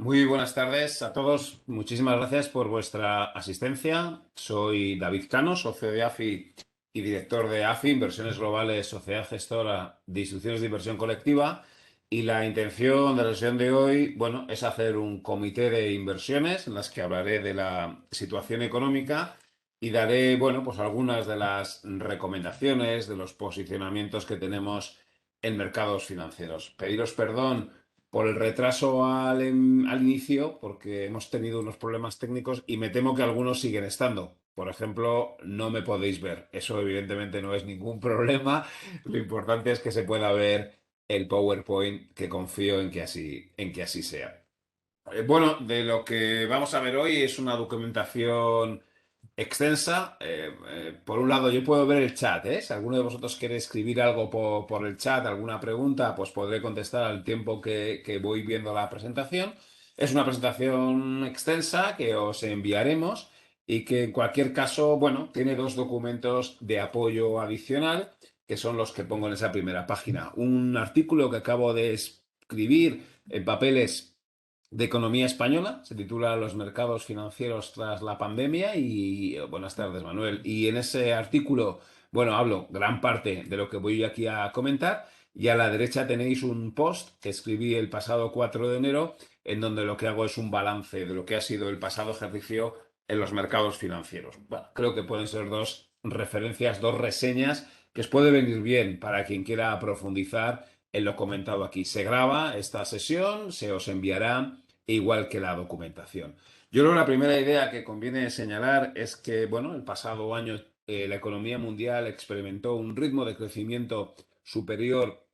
Muy buenas tardes a todos. Muchísimas gracias por vuestra asistencia. Soy David Cano, socio de AFI y director de AFI, Inversiones Globales, sociedad gestora de instituciones de inversión colectiva. Y la intención de la sesión de hoy, bueno, es hacer un comité de inversiones en las que hablaré de la situación económica y daré, bueno, pues algunas de las recomendaciones, de los posicionamientos que tenemos en mercados financieros. Pediros perdón por el retraso al inicio, porque hemos tenido unos problemas técnicos y me temo que algunos siguen estando. Por ejemplo, no me podéis ver. Eso evidentemente no es ningún problema. Lo importante es que se pueda ver el PowerPoint, que confío en que así sea. Bueno, de lo que vamos a ver hoy es una documentación extensa. Por un lado, yo puedo ver el chat, ¿eh? Si alguno de vosotros quiere escribir algo por el chat, alguna pregunta, pues podré contestar al tiempo que voy viendo la presentación. Es una presentación extensa que os enviaremos y que en cualquier caso, bueno, tiene dos documentos de apoyo adicional que son los que pongo en esa primera página. Un artículo que acabo de escribir en papeles de economía española, se titula Los mercados financieros tras la pandemia y buenas tardes, Manuel. Y en ese artículo, bueno, hablo gran parte de lo que voy aquí a comentar y a la derecha tenéis un post que escribí el pasado 4 de enero en donde lo que hago es un balance de lo que ha sido el pasado ejercicio en los mercados financieros. Bueno, creo que pueden ser dos referencias, dos reseñas que os puede venir bien para quien quiera profundizar en lo comentado aquí. Se graba esta sesión, se os enviará igual que la documentación. Yo creo que la primera idea que conviene señalar es que, bueno, el pasado año la economía mundial experimentó un ritmo de crecimiento superior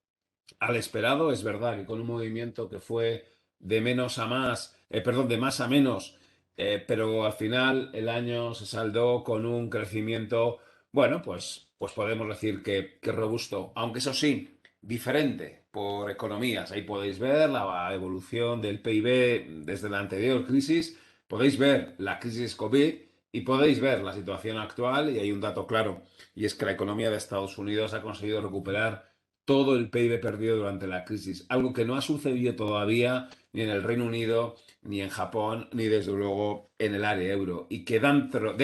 al esperado. Es verdad que con un movimiento que fue de menos a más, perdón, de más a menos, pero al final el año se saldó con un crecimiento, bueno, pues podemos decir que robusto, aunque eso sí, diferente por economías. Ahí podéis ver la evolución del PIB desde la anterior crisis, podéis ver la crisis COVID y podéis ver la situación actual y hay un dato claro y es que la economía de Estados Unidos ha conseguido recuperar todo el PIB perdido durante la crisis, algo que no ha sucedido todavía ni en el Reino Unido, ni en Japón, ni desde luego en el área euro. Y que dentro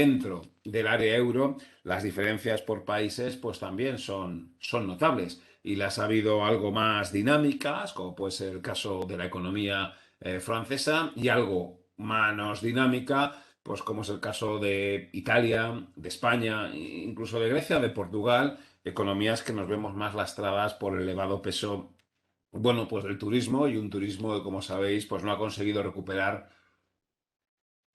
del área euro las diferencias por países pues también son notables. Y las ha habido algo más dinámicas, como puede ser el caso de la economía francesa, y algo menos dinámica, pues como es el caso de Italia, de España, incluso de Grecia, de Portugal, economías que nos vemos más lastradas por el elevado peso, bueno, pues del turismo y un turismo que, como sabéis, pues no ha conseguido recuperar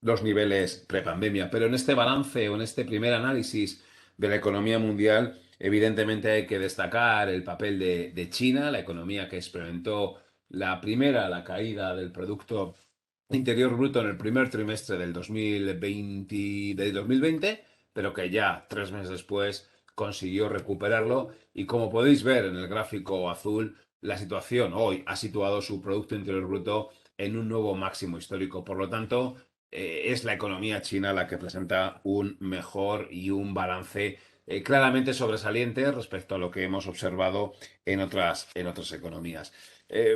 los niveles prepandemia. Pero en este balance o en este primer análisis de la economía mundial, evidentemente hay que destacar el papel de China, la economía que experimentó la caída del Producto Interior Bruto en el primer trimestre del 2020, pero que ya 3 meses después consiguió recuperarlo y como podéis ver en el gráfico azul, la situación hoy ha situado su Producto Interior Bruto en un nuevo máximo histórico. Por lo tanto, es la economía china la que presenta un mejor y un balance claramente sobresaliente respecto a lo que hemos observado en otras economías.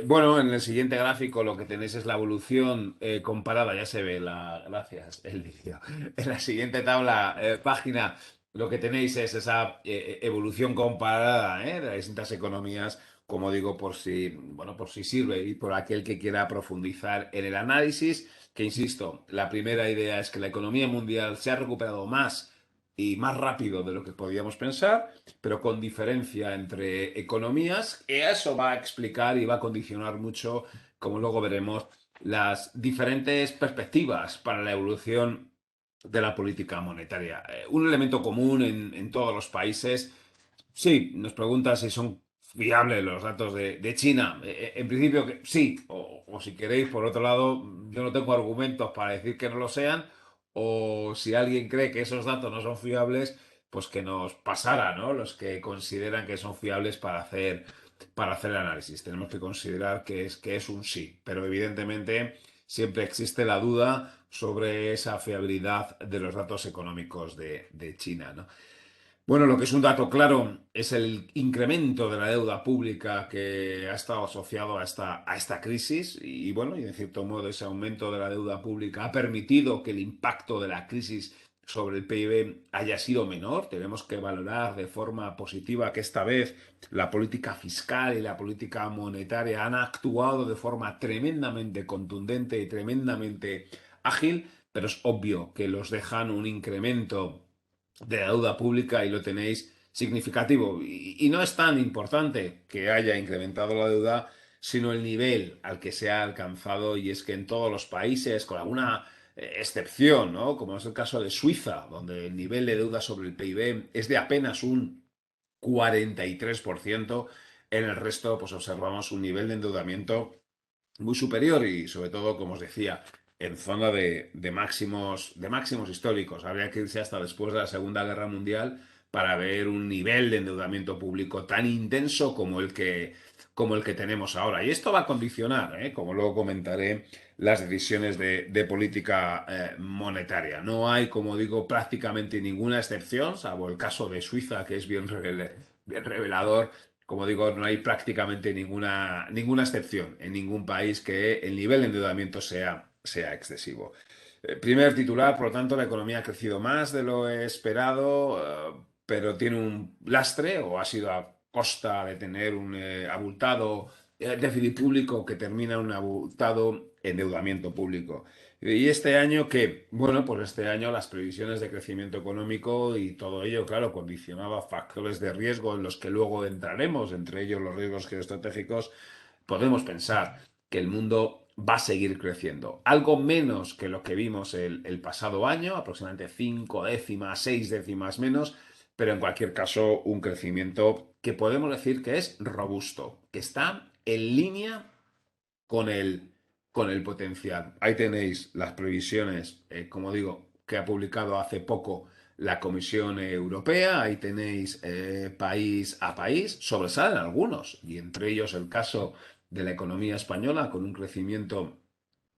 Bueno, en el siguiente gráfico lo que tenéis es la evolución comparada, ya se ve gracias, el vídeo. En la siguiente tabla, página, lo que tenéis es esa evolución comparada de las distintas economías, como digo, bueno, por si sirve y por aquel que quiera profundizar en el análisis, que insisto, la primera idea es que la economía mundial se ha recuperado más y más rápido de lo que podíamos pensar, pero con diferencia entre economías, y eso va a explicar y va a condicionar mucho, como luego veremos, las diferentes perspectivas para la evolución de la política monetaria. Un elemento común en todos los países, sí, nos pregunta si son fiables los datos de China. En principio, sí, o si queréis, por otro lado, yo no tengo argumentos para decir que no lo sean, o si alguien cree que esos datos no son fiables, pues que nos pasara, ¿no? Los que consideran que son fiables para hacer el análisis. Tenemos que considerar que es un sí, pero evidentemente siempre existe la duda sobre esa fiabilidad de los datos económicos de China, ¿no? Bueno, lo que es un dato claro es el incremento de la deuda pública que ha estado asociado a esta crisis y bueno, y en cierto modo ese aumento de la deuda pública ha permitido que el impacto de la crisis sobre el PIB haya sido menor. Tenemos que valorar de forma positiva que esta vez la política fiscal y la política monetaria han actuado de forma tremendamente contundente y tremendamente ágil, pero es obvio que los dejan un incremento de la deuda pública y lo tenéis significativo. Y no es tan importante que haya incrementado la deuda, sino el nivel al que se ha alcanzado, y es que en todos los países, con alguna excepción, ¿no? Como es el caso de Suiza, donde el nivel de deuda sobre el PIB es de apenas un 43%, en el resto pues observamos un nivel de endeudamiento muy superior y sobre todo, como os decía, en zona de máximos históricos. Habría que irse hasta después de la Segunda Guerra Mundial para ver un nivel de endeudamiento público tan intenso como el que tenemos ahora. Y esto va a condicionar, como luego comentaré, las decisiones de política monetaria. No hay, como digo, prácticamente ninguna excepción, salvo el caso de Suiza, que es bien revelador. Como digo, no hay prácticamente ninguna excepción en ningún país que el nivel de endeudamiento sea excesivo. Primer titular, por lo tanto, la economía ha crecido más de lo esperado, pero tiene un lastre o ha sido a costa de tener un abultado déficit público que termina en un abultado endeudamiento público. ¿Y este año qué? Bueno, pues este año las previsiones de crecimiento económico y todo ello, claro, condicionaba factores de riesgo en los que luego entraremos, entre ellos los riesgos geoestratégicos. Podemos pensar que el mundo va a seguir creciendo. Algo menos que lo que vimos el pasado año, aproximadamente 5 décimas, 6 décimas menos, pero en cualquier caso un crecimiento que podemos decir que es robusto, que está en línea con con el potencial. Ahí tenéis las previsiones, como digo, que ha publicado hace poco la Comisión Europea. Ahí tenéis país a país. Sobresalen algunos, y entre ellos el caso de la economía española, con un crecimiento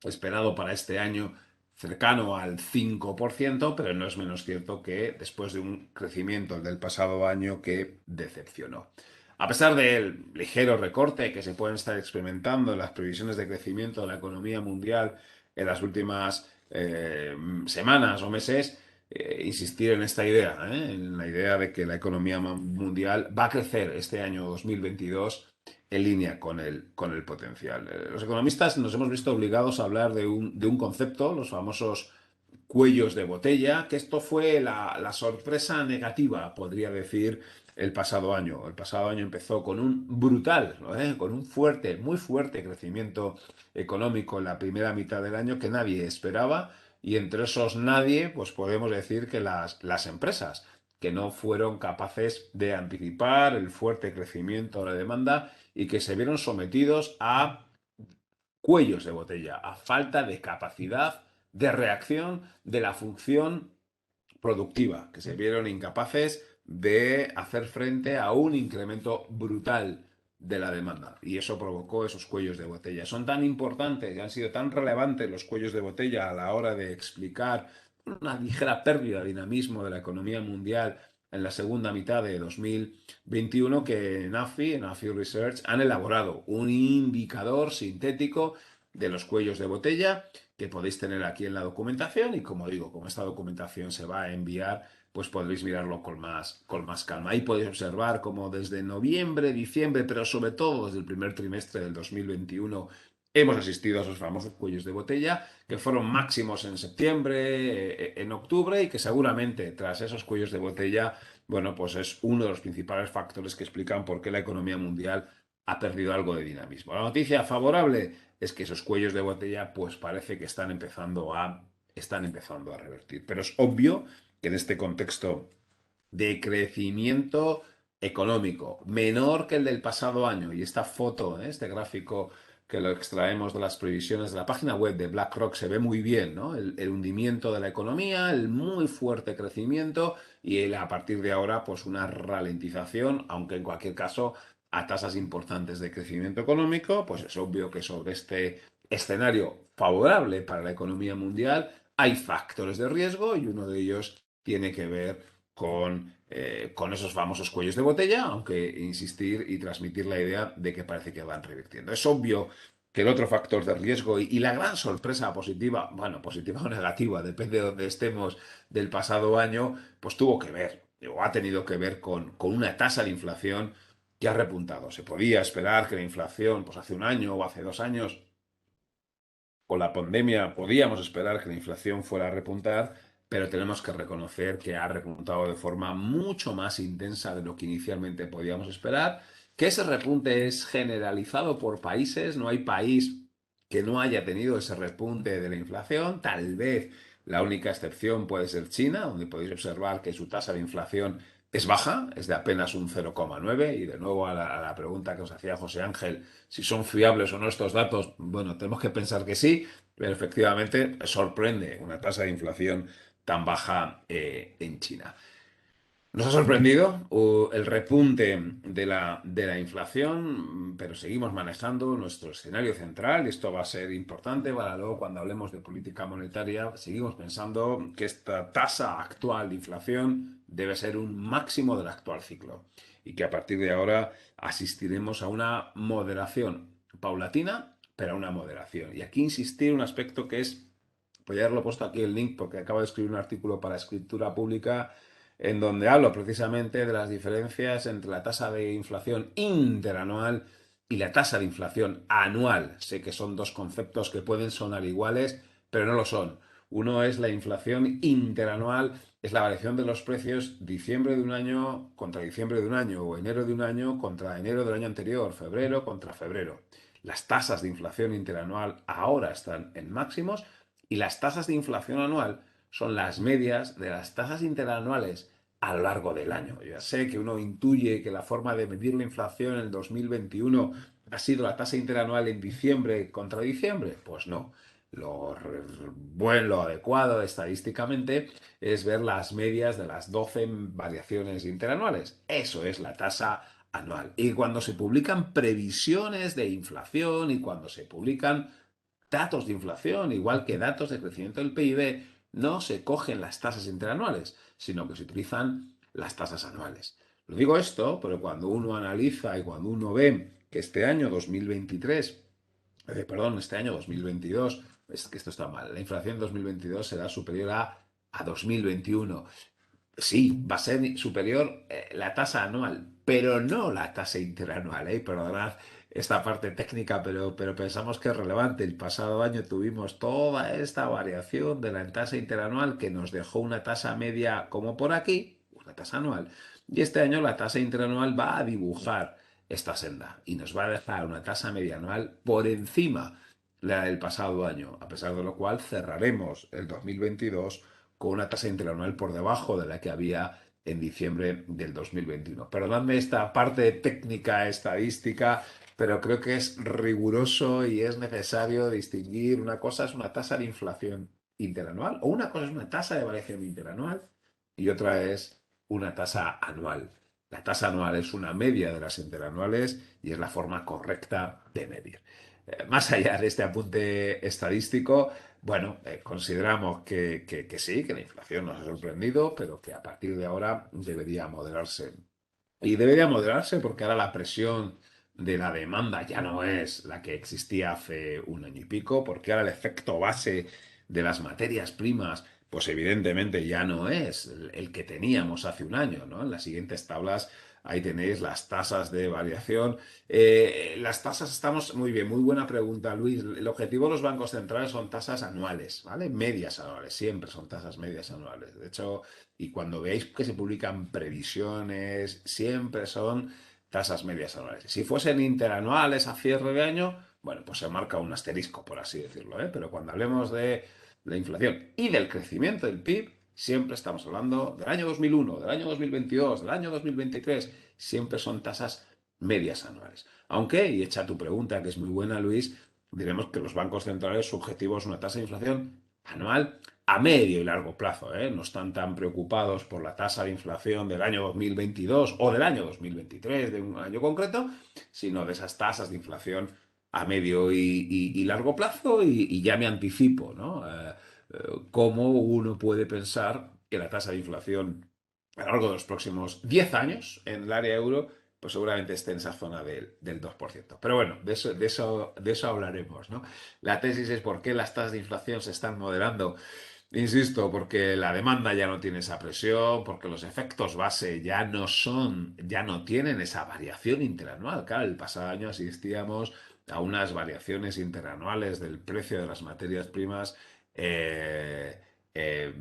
esperado para este año cercano al 5%, pero no es menos cierto que después de un crecimiento del pasado año que decepcionó. A pesar del ligero recorte que se pueden estar experimentando en las previsiones de crecimiento de la economía mundial en las últimas semanas o meses, insistir en esta idea, en la idea de que la economía mundial va a crecer este año 2022 en línea con el potencial. Los economistas nos hemos visto obligados a hablar de un concepto, los famosos cuellos de botella, que esto fue la sorpresa negativa, podría decir, el pasado año. El pasado año empezó con un brutal, ¿no? Con un fuerte, muy fuerte crecimiento económico en la primera mitad del año que nadie esperaba, y entre esos nadie, pues podemos decir que las empresas que no fueron capaces de anticipar el fuerte crecimiento de la demanda y que se vieron sometidos a cuellos de botella, a falta de capacidad de reacción de la función productiva, que se vieron incapaces de hacer frente a un incremento brutal de la demanda. Y eso provocó esos cuellos de botella. Son tan importantes y han sido tan relevantes los cuellos de botella a la hora de explicar una ligera pérdida de dinamismo de la economía mundial en la segunda mitad de 2021, que en AFI Research han elaborado un indicador sintético de los cuellos de botella que podéis tener aquí en la documentación, y como digo, como esta documentación se va a enviar, pues podréis mirarlo con más calma. Ahí podéis observar cómo desde noviembre, diciembre, pero sobre todo desde el primer trimestre del 2021 hemos asistido a esos famosos cuellos de botella que fueron máximos en septiembre, en octubre, y que seguramente tras esos cuellos de botella, bueno, pues es uno de los principales factores que explican por qué la economía mundial ha perdido algo de dinamismo. La noticia favorable es que esos cuellos de botella pues parece que están empezando a revertir. Pero es obvio que en este contexto de crecimiento económico menor que el del pasado año, y esta foto, este gráfico que lo extraemos de las previsiones de la página web de BlackRock, se ve muy bien, ¿no? El hundimiento de la economía, el muy fuerte crecimiento y a partir de ahora pues una ralentización, aunque en cualquier caso a tasas importantes de crecimiento económico. Pues es obvio que sobre este escenario favorable para la economía mundial hay factores de riesgo, y uno de ellos tiene que ver con esos famosos cuellos de botella, aunque insistir y transmitir la idea de que parece que van revirtiendo. Es obvio que el otro factor de riesgo y la gran sorpresa positiva, bueno, positiva o negativa, depende de donde estemos del pasado año, pues tuvo que ver, o ha tenido que ver con una tasa de inflación que ha repuntado. Se podía esperar que la inflación, pues hace un año o hace 2 años, con la pandemia podíamos esperar que la inflación fuera a repuntar, pero tenemos que reconocer que ha repuntado de forma mucho más intensa de lo que inicialmente podíamos esperar, que ese repunte es generalizado por países, no hay país que no haya tenido ese repunte de la inflación, tal vez la única excepción puede ser China, donde podéis observar que su tasa de inflación es baja, es de apenas un 0,9, y de nuevo a la pregunta que os hacía José Ángel, si son fiables o no estos datos, bueno, tenemos que pensar que sí, pero efectivamente sorprende una tasa de inflación tan baja en China. Nos ha sorprendido el repunte de la inflación, pero seguimos manejando nuestro escenario central y esto va a ser importante para luego cuando hablemos de política monetaria. Seguimos pensando que esta tasa actual de inflación debe ser un máximo del actual ciclo y que a partir de ahora asistiremos a una moderación paulatina, pero a una moderación. Y aquí insistir un aspecto que es, voy a haberlo puesto aquí el link porque acabo de escribir un artículo para Escritura Pública en donde hablo precisamente de las diferencias entre la tasa de inflación interanual y la tasa de inflación anual. Sé que son dos conceptos que pueden sonar iguales, pero no lo son. Uno es la inflación interanual, es la variación de los precios diciembre de un año contra diciembre de un año, o enero de un año contra enero del año anterior, febrero contra febrero. Las tasas de inflación interanual ahora están en máximos y las tasas de inflación anual son las medias de las tasas interanuales a lo largo del año. Ya sé que uno intuye que la forma de medir la inflación en el 2021 ha sido la tasa interanual en diciembre contra diciembre. Pues no. Lo adecuado estadísticamente es ver las medias de las 12 variaciones interanuales. Eso es la tasa anual. Y cuando se publican previsiones de inflación y cuando se publican datos de inflación, igual que datos de crecimiento del PIB, no se cogen las tasas interanuales, sino que se utilizan las tasas anuales. Lo digo esto, pero cuando uno analiza y cuando uno ve que este año 2023, este año 2022, es que esto está mal, la inflación 2022 será superior a 2021. Sí, va a ser superior la tasa anual, pero no la tasa interanual, ¿eh? Perdonad esta parte técnica, pero pensamos que es relevante. El pasado año tuvimos toda esta variación de la tasa interanual que nos dejó una tasa media como por aquí, una tasa anual, y este año la tasa interanual va a dibujar esta senda y nos va a dejar una tasa media anual por encima de la del pasado año, a pesar de lo cual cerraremos el 2022 con una tasa interanual por debajo de la que había en diciembre del 2021. Perdonadme esta parte técnica estadística, pero creo que es riguroso y es necesario distinguir una cosa es una tasa de inflación interanual o una cosa es una tasa de variación interanual y otra es una tasa anual. La tasa anual es una media de las interanuales y es la forma correcta de medir. Más allá de este apunte estadístico, bueno, consideramos que sí, que la inflación nos ha sorprendido, pero que a partir de ahora debería moderarse. Y debería moderarse porque ahora la presión de la demanda ya no es la que existía hace un año y pico, porque ahora el efecto base de las materias primas, pues evidentemente ya no es el que teníamos hace un año, ¿no? En las siguientes tablas ahí tenéis las tasas de variación. Las tasas estamos muy bien, muy buena pregunta, Luis. El objetivo de los bancos centrales son tasas anuales, ¿vale? Medias anuales, siempre son tasas medias anuales. De hecho, y cuando veáis que se publican previsiones, siempre son tasas medias anuales. Si fuesen interanuales a cierre de año, bueno, pues se marca un asterisco, por así decirlo, ¿eh? Pero cuando hablemos de la inflación y del crecimiento del PIB, siempre estamos hablando del año 2001, del año 2022, del año 2023, siempre son tasas medias anuales. Aunque, y hecha tu pregunta, que es muy buena, Luis, diremos que los bancos centrales, su objetivo es una tasa de inflación anual a medio y largo plazo, ¿eh? No están tan preocupados por la tasa de inflación del año 2022 o del año 2023, de un año concreto, sino de esas tasas de inflación a medio y largo plazo y ya me anticipo, ¿no? Cómo uno puede pensar que la tasa de inflación a lo largo de los próximos 10 años en el área euro, pues seguramente esté en esa zona del 2%. Pero bueno, de eso hablaremos, ¿no? La tesis es por qué las tasas de inflación se están moderando. Insisto, porque la demanda ya no tiene esa presión, porque los efectos base ya no tienen esa variación interanual. Claro, el pasado año asistíamos a unas variaciones interanuales del precio de las materias primas eh, eh,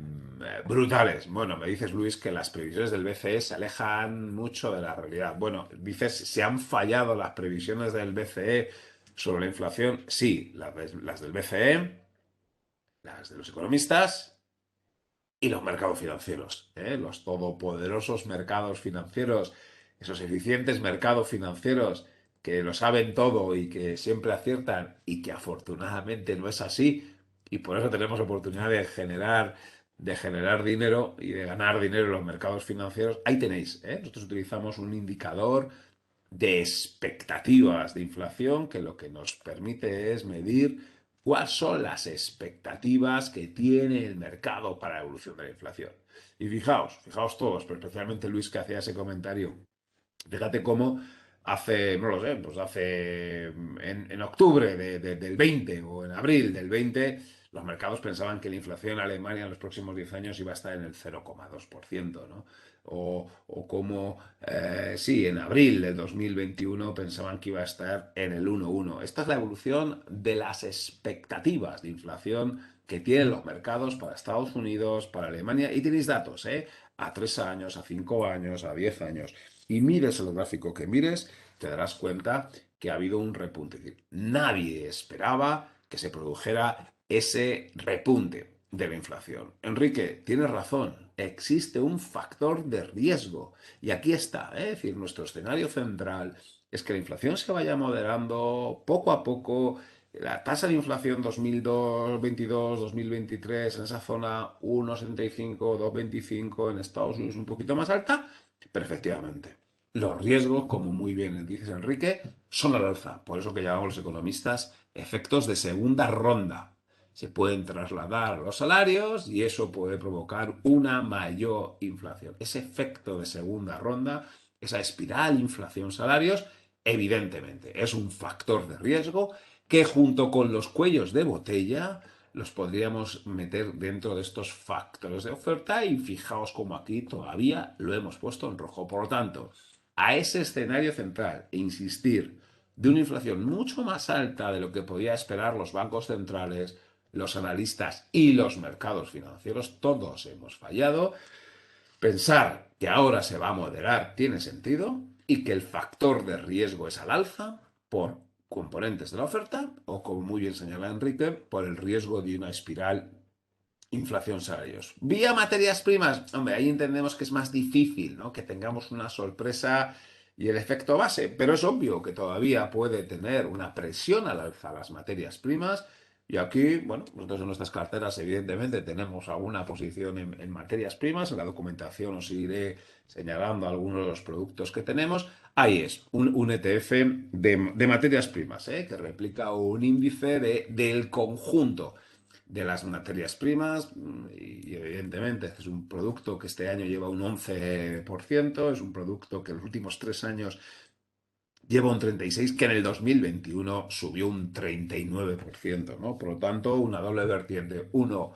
brutales. Bueno, me dices, Luis, que las previsiones del BCE se alejan mucho de la realidad. Bueno, dices, ¿se han fallado las previsiones del BCE sobre la inflación? Sí, las del BCE, las de los economistas y los mercados financieros, ¿eh? Los todopoderosos mercados financieros, esos eficientes mercados financieros que lo saben todo y que siempre aciertan y que afortunadamente no es así y por eso tenemos oportunidad de generar dinero y de ganar dinero en los mercados financieros. Ahí tenéis, ¿eh? Nosotros utilizamos un indicador de expectativas de inflación que lo que nos permite es medir cuáles son las expectativas que tiene el mercado para la evolución de la inflación. Y fijaos todos, pero especialmente Luis que hacía ese comentario. Fíjate cómo hace, no lo sé, pues hace en octubre del 20 o en abril del 20, los mercados pensaban que la inflación en Alemania en los próximos 10 años iba a estar en el 0,2%, ¿no? O como, sí, en abril del 2021 pensaban que iba a estar en el 1,1. Esta es la evolución de las expectativas de inflación que tienen los mercados para Estados Unidos, para Alemania, y tenéis datos, ¿eh? A 3 años, a 5 años, a 10 años. Y mires el gráfico que mires, te darás cuenta que ha habido un repunte. Es decir, nadie esperaba que se produjera ese repunte de la inflación. Enrique, tienes razón, existe un factor de riesgo. Y aquí está, ¿eh? Es decir, nuestro escenario central es que la inflación se vaya moderando poco a poco. La tasa de inflación 2022-2023 en esa zona 1,75, 2,25 en Estados Unidos un poquito más alta, pero efectivamente, los riesgos, como muy bien dices Enrique, son al alza. Por eso que llamamos los economistas efectos de segunda ronda. Se pueden trasladar a los salarios y eso puede provocar una mayor inflación. Ese efecto de segunda ronda, esa espiral inflación-salarios, evidentemente es un factor de riesgo que junto con los cuellos de botella los podríamos meter dentro de estos factores de oferta y fijaos como aquí todavía lo hemos puesto en rojo. Por lo tanto, a ese escenario central e insistir de una inflación mucho más alta de lo que podía esperar los bancos centrales, los analistas y los mercados financieros, todos hemos fallado. Pensar que ahora se va a moderar tiene sentido y que el factor de riesgo es al alza por componentes de la oferta o, como muy bien señala Enrique, por el riesgo de una espiral inflación-salarios. Vía materias primas, hombre, ahí entendemos que es más difícil, ¿no? Que tengamos una sorpresa y el efecto base, pero es obvio que todavía puede tener una presión al alza las materias primas. Y aquí, bueno, nosotros en nuestras carteras evidentemente tenemos alguna posición en materias primas, en la documentación os iré señalando algunos de los productos que tenemos. Ahí es, un ETF de materias primas, que replica un índice del conjunto de las materias primas y evidentemente es un producto que este año lleva un 11%, es un producto que en los últimos 3 años lleva un 36%, que en el 2021 subió un 39%, ¿no? Por lo tanto, una doble vertiente. Uno,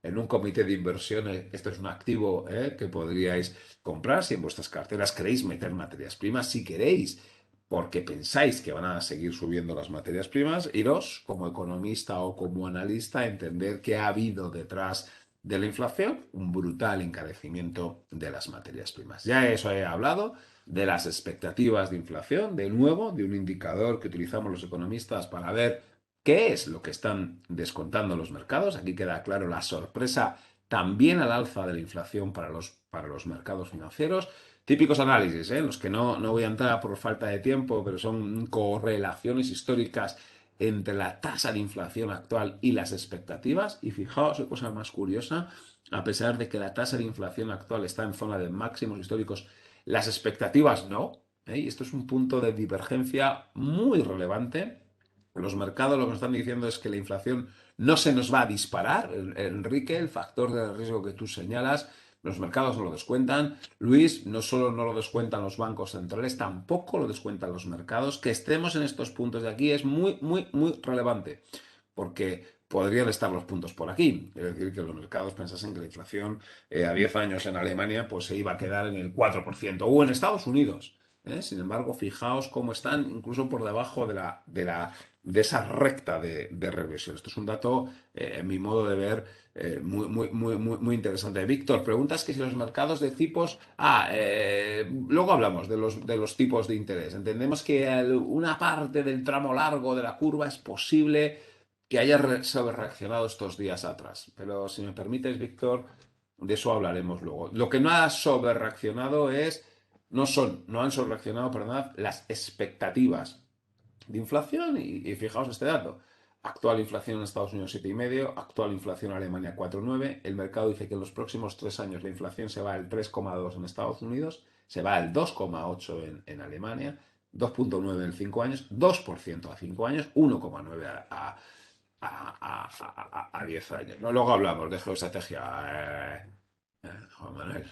en un comité de inversiones, esto es un activo que podríais comprar si en vuestras carteras queréis meter materias primas, si queréis, porque pensáis que van a seguir subiendo las materias primas, y dos, como economista o como analista, entender que ha habido detrás de la inflación un brutal encarecimiento de las materias primas. Ya eso he hablado de las expectativas de inflación, de nuevo, de un indicador que utilizamos los economistas para ver qué es lo que están descontando los mercados. Aquí queda claro la sorpresa también al alza de la inflación para los mercados financieros. Típicos análisis, en los que no voy a entrar por falta de tiempo, pero son correlaciones históricas entre la tasa de inflación actual y las expectativas. Y fijaos qué cosa más curiosa, a pesar de que la tasa de inflación actual está en zona de máximos históricos, las expectativas no. Y esto es un punto de divergencia muy relevante. Los mercados lo que nos están diciendo es que la inflación no se nos va a disparar. Enrique, el factor de riesgo que tú señalas, los mercados no lo descuentan. Luis, no solo no lo descuentan los bancos centrales, tampoco lo descuentan los mercados. Que estemos en estos puntos de aquí es muy, muy, muy relevante, porque podrían estar los puntos por aquí. Es decir, que los mercados pensasen que la inflación a 10 años en Alemania pues se iba a quedar en el 4% o en Estados Unidos. Sin embargo, fijaos cómo están incluso por debajo de esa recta de regresión. Esto es un dato, en mi modo de ver, muy, muy, muy, muy, muy interesante. Víctor, preguntas que si los mercados de tipos... luego hablamos de los tipos de interés. Entendemos que una parte del tramo largo de la curva es posible que haya sobrereaccionado estos días atrás. Pero si me permites, Víctor, de eso hablaremos luego. Lo que no ha sobrereaccionado no han sobrereaccionado, perdón, las expectativas de inflación y fijaos este dato. Actual inflación en Estados Unidos 7,5, actual inflación en Alemania 4,9. El mercado dice que en los próximos 3 años la inflación se va al 3,2 en Estados Unidos, se va al 2,8 en Alemania, 2,9 en 5 años, 2% a 5 años, 1,9 a 10 años. No, luego hablamos de geoestrategia, Juan Manuel.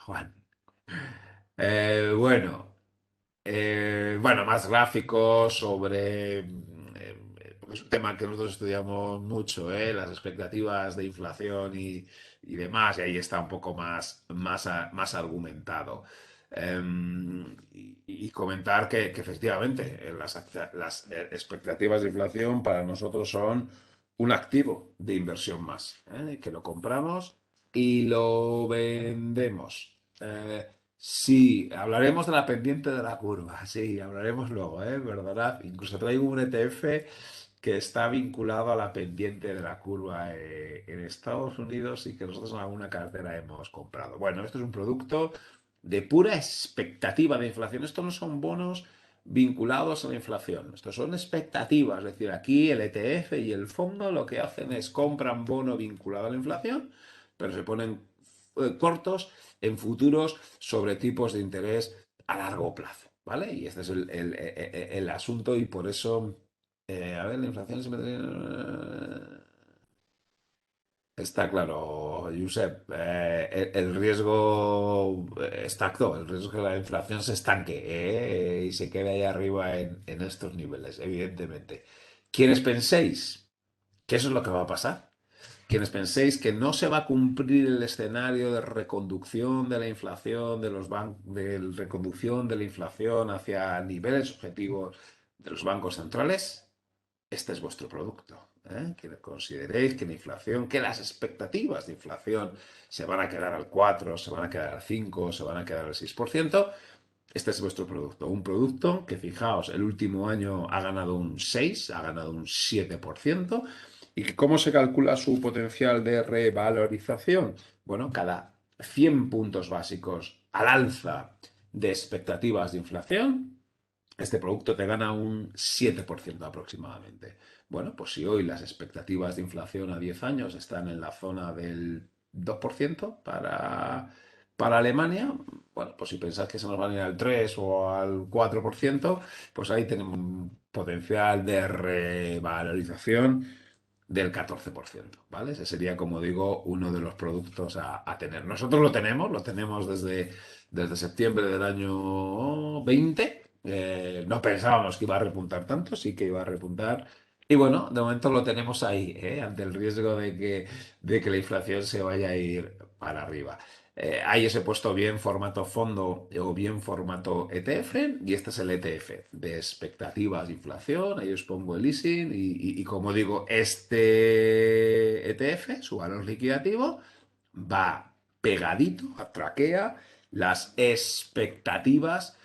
Juan. Bueno, bueno, más gráficos sobre... es un tema que nosotros estudiamos mucho, las expectativas de inflación y demás, y ahí está un poco más argumentado. Y comentar que efectivamente las expectativas de inflación para nosotros son un activo de inversión más, que lo compramos y lo vendemos. Sí, hablaremos de la pendiente de la curva, sí, hablaremos luego, ¿verdad? Incluso traigo un ETF que está vinculado a la pendiente de la curva en Estados Unidos y que nosotros en alguna cartera hemos comprado. Bueno, esto es un producto de pura expectativa de inflación. Estos no son bonos vinculados a la inflación. Estos son expectativas. Es decir, aquí el ETF y el fondo lo que hacen es compran bono vinculado a la inflación, pero se ponen cortos en futuros sobre tipos de interés a largo plazo. ¿Vale? Y este es el asunto y por eso, a ver, la inflación se está claro, Josep. El riesgo está actual, el riesgo es que la inflación se estanque y se quede ahí arriba en estos niveles, evidentemente. Quienes penséis que eso es lo que va a pasar, quienes penséis que no se va a cumplir el escenario de reconducción de la inflación, de reconducción de la inflación hacia niveles objetivos de los bancos centrales, este es vuestro producto. Que consideréis que la inflación, que las expectativas de inflación se van a quedar al 4, se van a quedar al 5, se van a quedar al 6%. Este es vuestro producto. Un producto que, fijaos, el último año ha ganado un 6, ha ganado un 7%. ¿Y cómo se calcula su potencial de revalorización? Bueno, cada 100 puntos básicos al alza de expectativas de inflación, este producto te gana un 7% aproximadamente. Bueno, pues si hoy las expectativas de inflación a 10 años están en la zona del 2% para Alemania, bueno, pues si pensáis que se nos van a ir al 3 o al 4%, pues ahí tenemos un potencial de revalorización del 14%, ¿vale? Ese sería, como digo, uno de los productos a tener. Nosotros lo tenemos desde septiembre del año 20. No pensábamos que iba a repuntar tanto, sí que iba a repuntar. Y bueno, de momento lo tenemos ahí, ante el riesgo de que la inflación se vaya a ir para arriba. Ahí os he puesto bien formato fondo o bien formato ETF, y este es el ETF de expectativas de inflación. Ahí os pongo el leasing y como digo, este ETF, su valor liquidativo, va pegadito, traquea las expectativas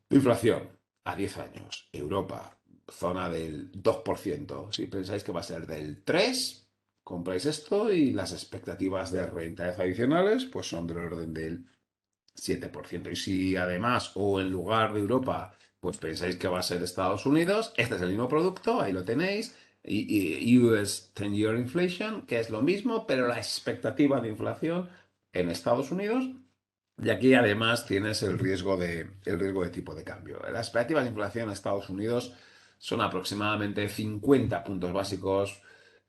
de inflación a 10 años. Europa, zona del 2%. Si pensáis que va a ser del 3%, compráis esto y las expectativas de rentabilidad adicionales pues son del orden del 7%. Y si además o en lugar de Europa pues pensáis que va a ser Estados Unidos, este es el mismo producto, ahí lo tenéis. Y US 10-year inflation, que es lo mismo, pero la expectativa de inflación en Estados Unidos. Y aquí además tienes el riesgo de tipo de cambio. Las expectativas de inflación en Estados Unidos son aproximadamente 50 puntos básicos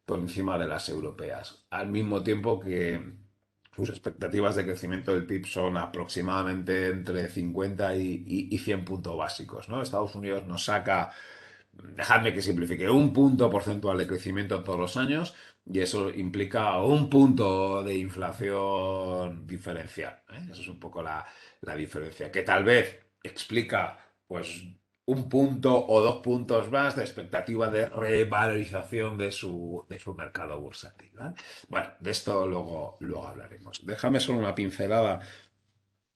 por encima de las europeas. Al mismo tiempo que sus expectativas de crecimiento del PIB son aproximadamente entre 50 y 100 puntos básicos, ¿no? Estados Unidos nos saca, dejadme que simplifique, un punto porcentual de crecimiento todos los años y eso implica un punto de inflación diferencial, ¿eh? Esa es un poco la diferencia, que tal vez explica, pues, un punto o 2 puntos más de expectativa de revalorización de su mercado bursátil, ¿vale? Bueno, de esto luego hablaremos. Déjame solo una pincelada,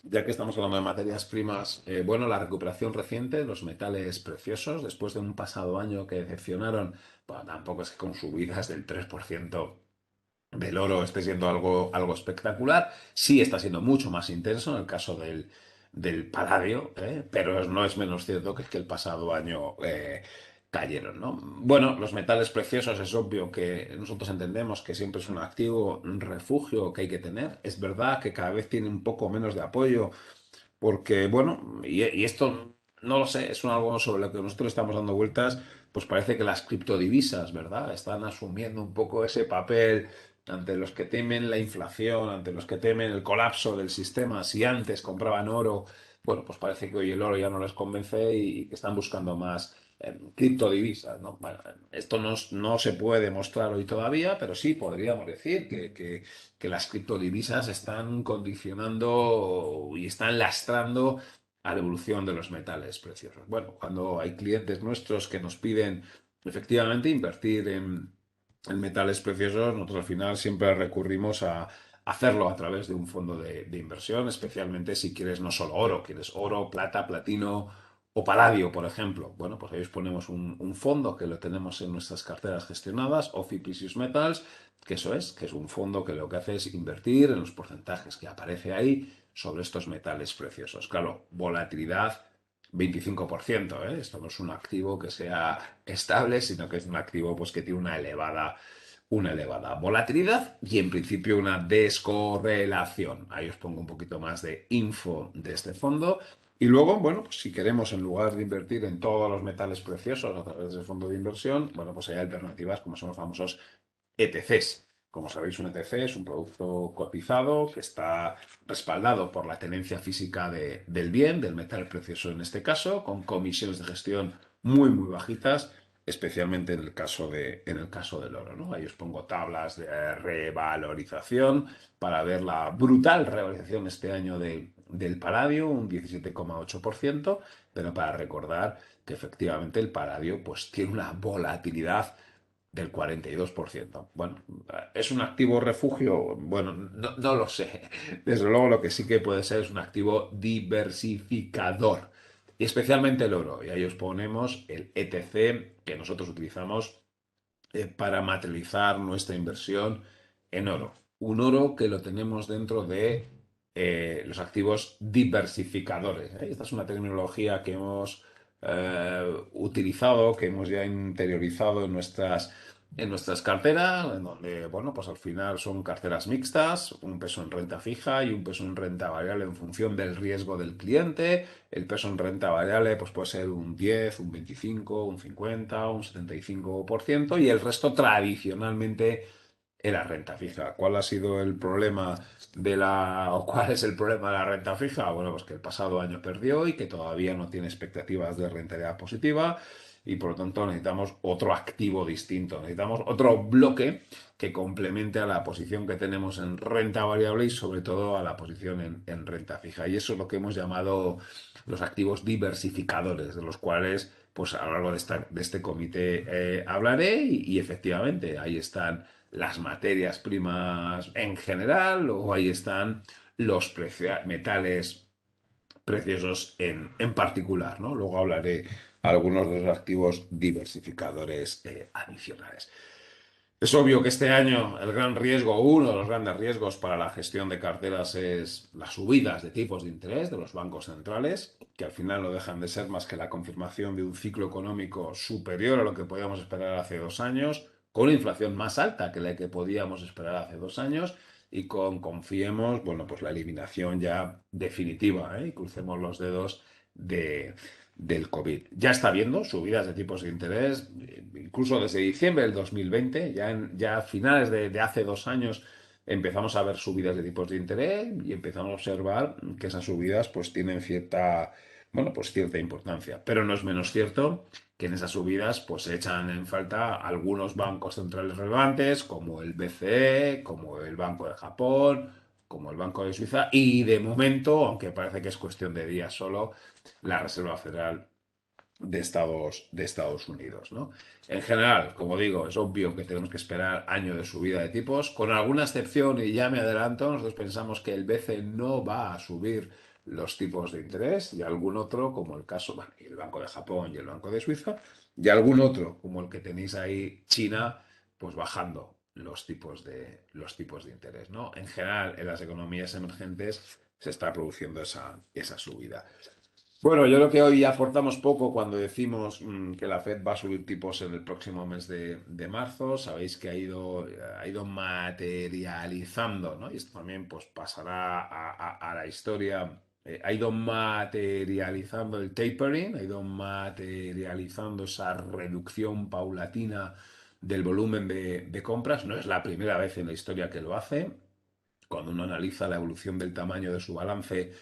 ya que estamos hablando de materias primas. Bueno, la recuperación reciente de los metales preciosos, después de un pasado año que decepcionaron, bueno, tampoco es que con subidas del 3% del oro esté siendo algo espectacular. Sí está siendo mucho más intenso en el caso del paladio, pero no es menos cierto que es que el pasado año cayeron, ¿no? Bueno, los metales preciosos es obvio que nosotros entendemos que siempre es un activo, un refugio que hay que tener. Es verdad que cada vez tiene un poco menos de apoyo porque, bueno, y esto no lo sé, es algo sobre lo que nosotros estamos dando vueltas, pues parece que las criptodivisas, ¿verdad? Están asumiendo un poco ese papel ante los que temen la inflación, ante los que temen el colapso del sistema. Si antes compraban oro, bueno, pues parece que hoy el oro ya no les convence y que están buscando más criptodivisas, ¿no? Bueno, esto no se puede demostrar hoy todavía, pero sí podríamos decir que las criptodivisas están condicionando y están lastrando a la evolución de los metales preciosos. Bueno, cuando hay clientes nuestros que nos piden efectivamente invertir en metales preciosos, nosotros al final siempre recurrimos a hacerlo a través de un fondo de inversión, especialmente si quieres no solo oro, quieres oro, plata, platino o paladio, por ejemplo. Bueno, pues ahí os ponemos un fondo que lo tenemos en nuestras carteras gestionadas, OFI Precious Metals, que eso es, que es un fondo que lo que hace es invertir en los porcentajes que aparece ahí sobre estos metales preciosos. Claro, volatilidad 25%, ¿eh? Esto no es un activo que sea estable, sino que es un activo pues, que tiene una elevada volatilidad y en principio una descorrelación. Ahí os pongo un poquito más de info de este fondo. Y luego, bueno, pues si queremos en lugar de invertir en todos los metales preciosos a través del fondo de inversión, bueno, pues hay alternativas como son los famosos ETCs. Como sabéis, un ETC es un producto cotizado que está respaldado por la tenencia física del bien, del metal precioso en este caso, con comisiones de gestión muy, muy bajitas, especialmente en el caso del oro, ¿no? Ahí os pongo tablas de revalorización para ver la brutal revalorización este año del paladio, un 17,8%, pero para recordar que efectivamente el paladio pues, tiene una volatilidad del 42%. Bueno, ¿es un activo refugio? Bueno, no lo sé. Desde luego lo que sí que puede ser es un activo diversificador. Y especialmente el oro. Y ahí os ponemos el ETC que nosotros utilizamos para materializar nuestra inversión en oro. Un oro que lo tenemos dentro de los activos diversificadores, ¿eh? Esta es una tecnología que hemos utilizado, que hemos ya interiorizado en nuestras carteras, en donde, bueno, pues al final son carteras mixtas, un peso en renta fija y un peso en renta variable en función del riesgo del cliente. El peso en renta variable pues puede ser un 10, un 25, un 50, un 75% y el resto tradicionalmente era renta fija. ¿Cuál ha sido el problema o cuál es el problema de la renta fija? Bueno, pues que el pasado año perdió y que todavía no tiene expectativas de rentabilidad positiva y por lo tanto necesitamos otro activo distinto, necesitamos otro bloque que complemente a la posición que tenemos en renta variable y sobre todo a la posición en renta fija. Y eso es lo que hemos llamado los activos diversificadores, de los cuales pues a lo largo de este comité hablaré y efectivamente ahí están las materias primas en general o ahí están los metales preciosos en particular, ¿no? Luego hablaré algunos de los activos diversificadores adicionales. Es obvio que este año el gran riesgo, uno de los grandes riesgos para la gestión de carteras es las subidas de tipos de interés de los bancos centrales, que al final no dejan de ser más que la confirmación de un ciclo económico superior a lo que podíamos esperar hace 2 años, con una inflación más alta que la que podíamos esperar hace 2 años y confiemos, bueno, pues la eliminación ya definitiva, ¿eh? Y crucemos los dedos de, del COVID. Ya está habiendo subidas de tipos de interés, incluso desde diciembre del 2020, ya a finales de hace 2 años empezamos a ver subidas de tipos de interés y empezamos a observar que esas subidas pues tienen cierta, bueno, pues cierta importancia. Pero no es menos cierto que en esas subidas pues se echan en falta algunos bancos centrales relevantes, como el BCE, como el Banco de Japón, como el Banco de Suiza, y de momento, aunque parece que es cuestión de días solo, la Reserva Federal de Estados Unidos, ¿no? En general, como digo, es obvio que tenemos que esperar año de subida de tipos, con alguna excepción, y ya me adelanto, nosotros pensamos que el BCE no va a subir los tipos de interés, y algún otro, como el caso, bueno, el Banco de Japón y el Banco de Suiza, y algún otro, como el que tenéis ahí, China, pues bajando los tipos de interés, ¿no? En general, en las economías emergentes se está produciendo esa subida. Bueno, yo creo que hoy aportamos poco cuando decimos que la Fed va a subir tipos en el próximo mes de marzo. Sabéis que ha ido materializando, ¿no? Y esto también pues, pasará a la historia. Ha ido materializando el tapering, ha ido materializando esa reducción paulatina del volumen de compras. No es la primera vez en la historia que lo hace. Cuando uno analiza la evolución del tamaño de su balance,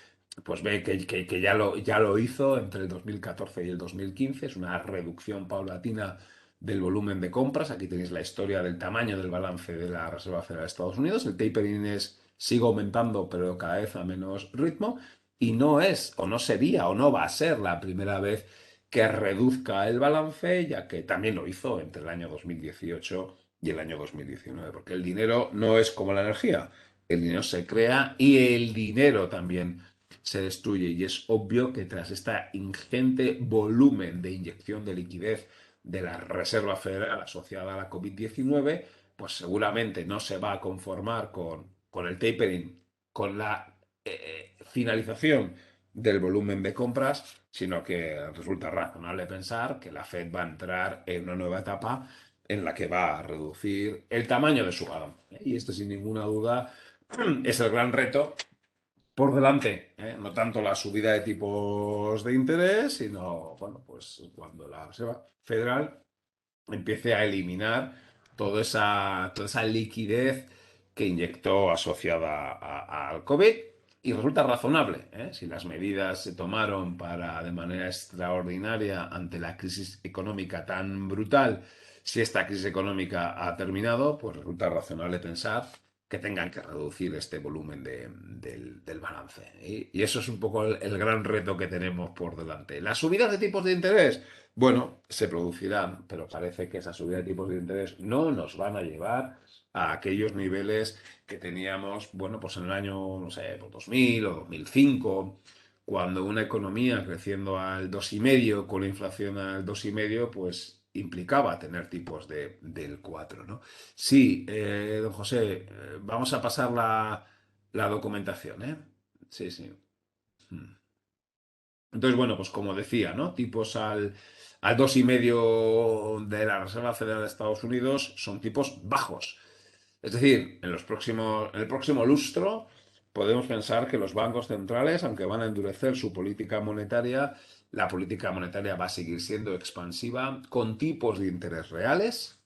pues ve que ya lo hizo entre el 2014 y el 2015. Es una reducción paulatina del volumen de compras. Aquí tenéis la historia del tamaño del balance de la Reserva Federal de Estados Unidos. El tapering sigue aumentando, pero cada vez a menos ritmo. Y no es, o no sería, o no va a ser la primera vez que reduzca el balance, ya que también lo hizo entre el año 2018 y el año 2019, porque el dinero no es como la energía. El dinero se crea y el dinero también se destruye. Y es obvio que tras este ingente volumen de inyección de liquidez de la Reserva Federal asociada a la COVID-19, pues seguramente no se va a conformar con el tapering, con la finalización del volumen de compras, sino que resulta razonable pensar que la Fed va a entrar en una nueva etapa en la que va a reducir el tamaño de su balance. Y esto, sin ninguna duda, es el gran reto por delante, ¿eh? No tanto la subida de tipos de interés, sino, bueno, pues cuando la Reserva Federal empiece a eliminar toda esa liquidez que inyectó asociada al COVID. Y resulta razonable, ¿eh? Si las medidas se tomaron para, de manera extraordinaria ante la crisis económica tan brutal, si esta crisis económica ha terminado, pues resulta razonable pensar que tengan que reducir este volumen del balance. Y eso es un poco el gran reto que tenemos por delante. Las subidas de tipos de interés, bueno, se producirán, pero parece que esas subidas de tipos de interés no nos van a llevar a aquellos niveles que teníamos, bueno, pues en el año, no sé, pues 2000 o 2005, cuando una economía creciendo al 2,5 con la inflación al 2,5, pues implicaba tener tipos del 4, ¿no? Sí, don José, vamos a pasar la documentación, ¿eh? Sí, sí. Mm. Entonces, bueno, pues como decía, ¿no? Tipos al 2,5 de la Reserva Federal de Estados Unidos son tipos bajos. Es decir, en el próximo lustro podemos pensar que los bancos centrales, aunque van a endurecer su política monetaria, la política monetaria va a seguir siendo expansiva con tipos de interés reales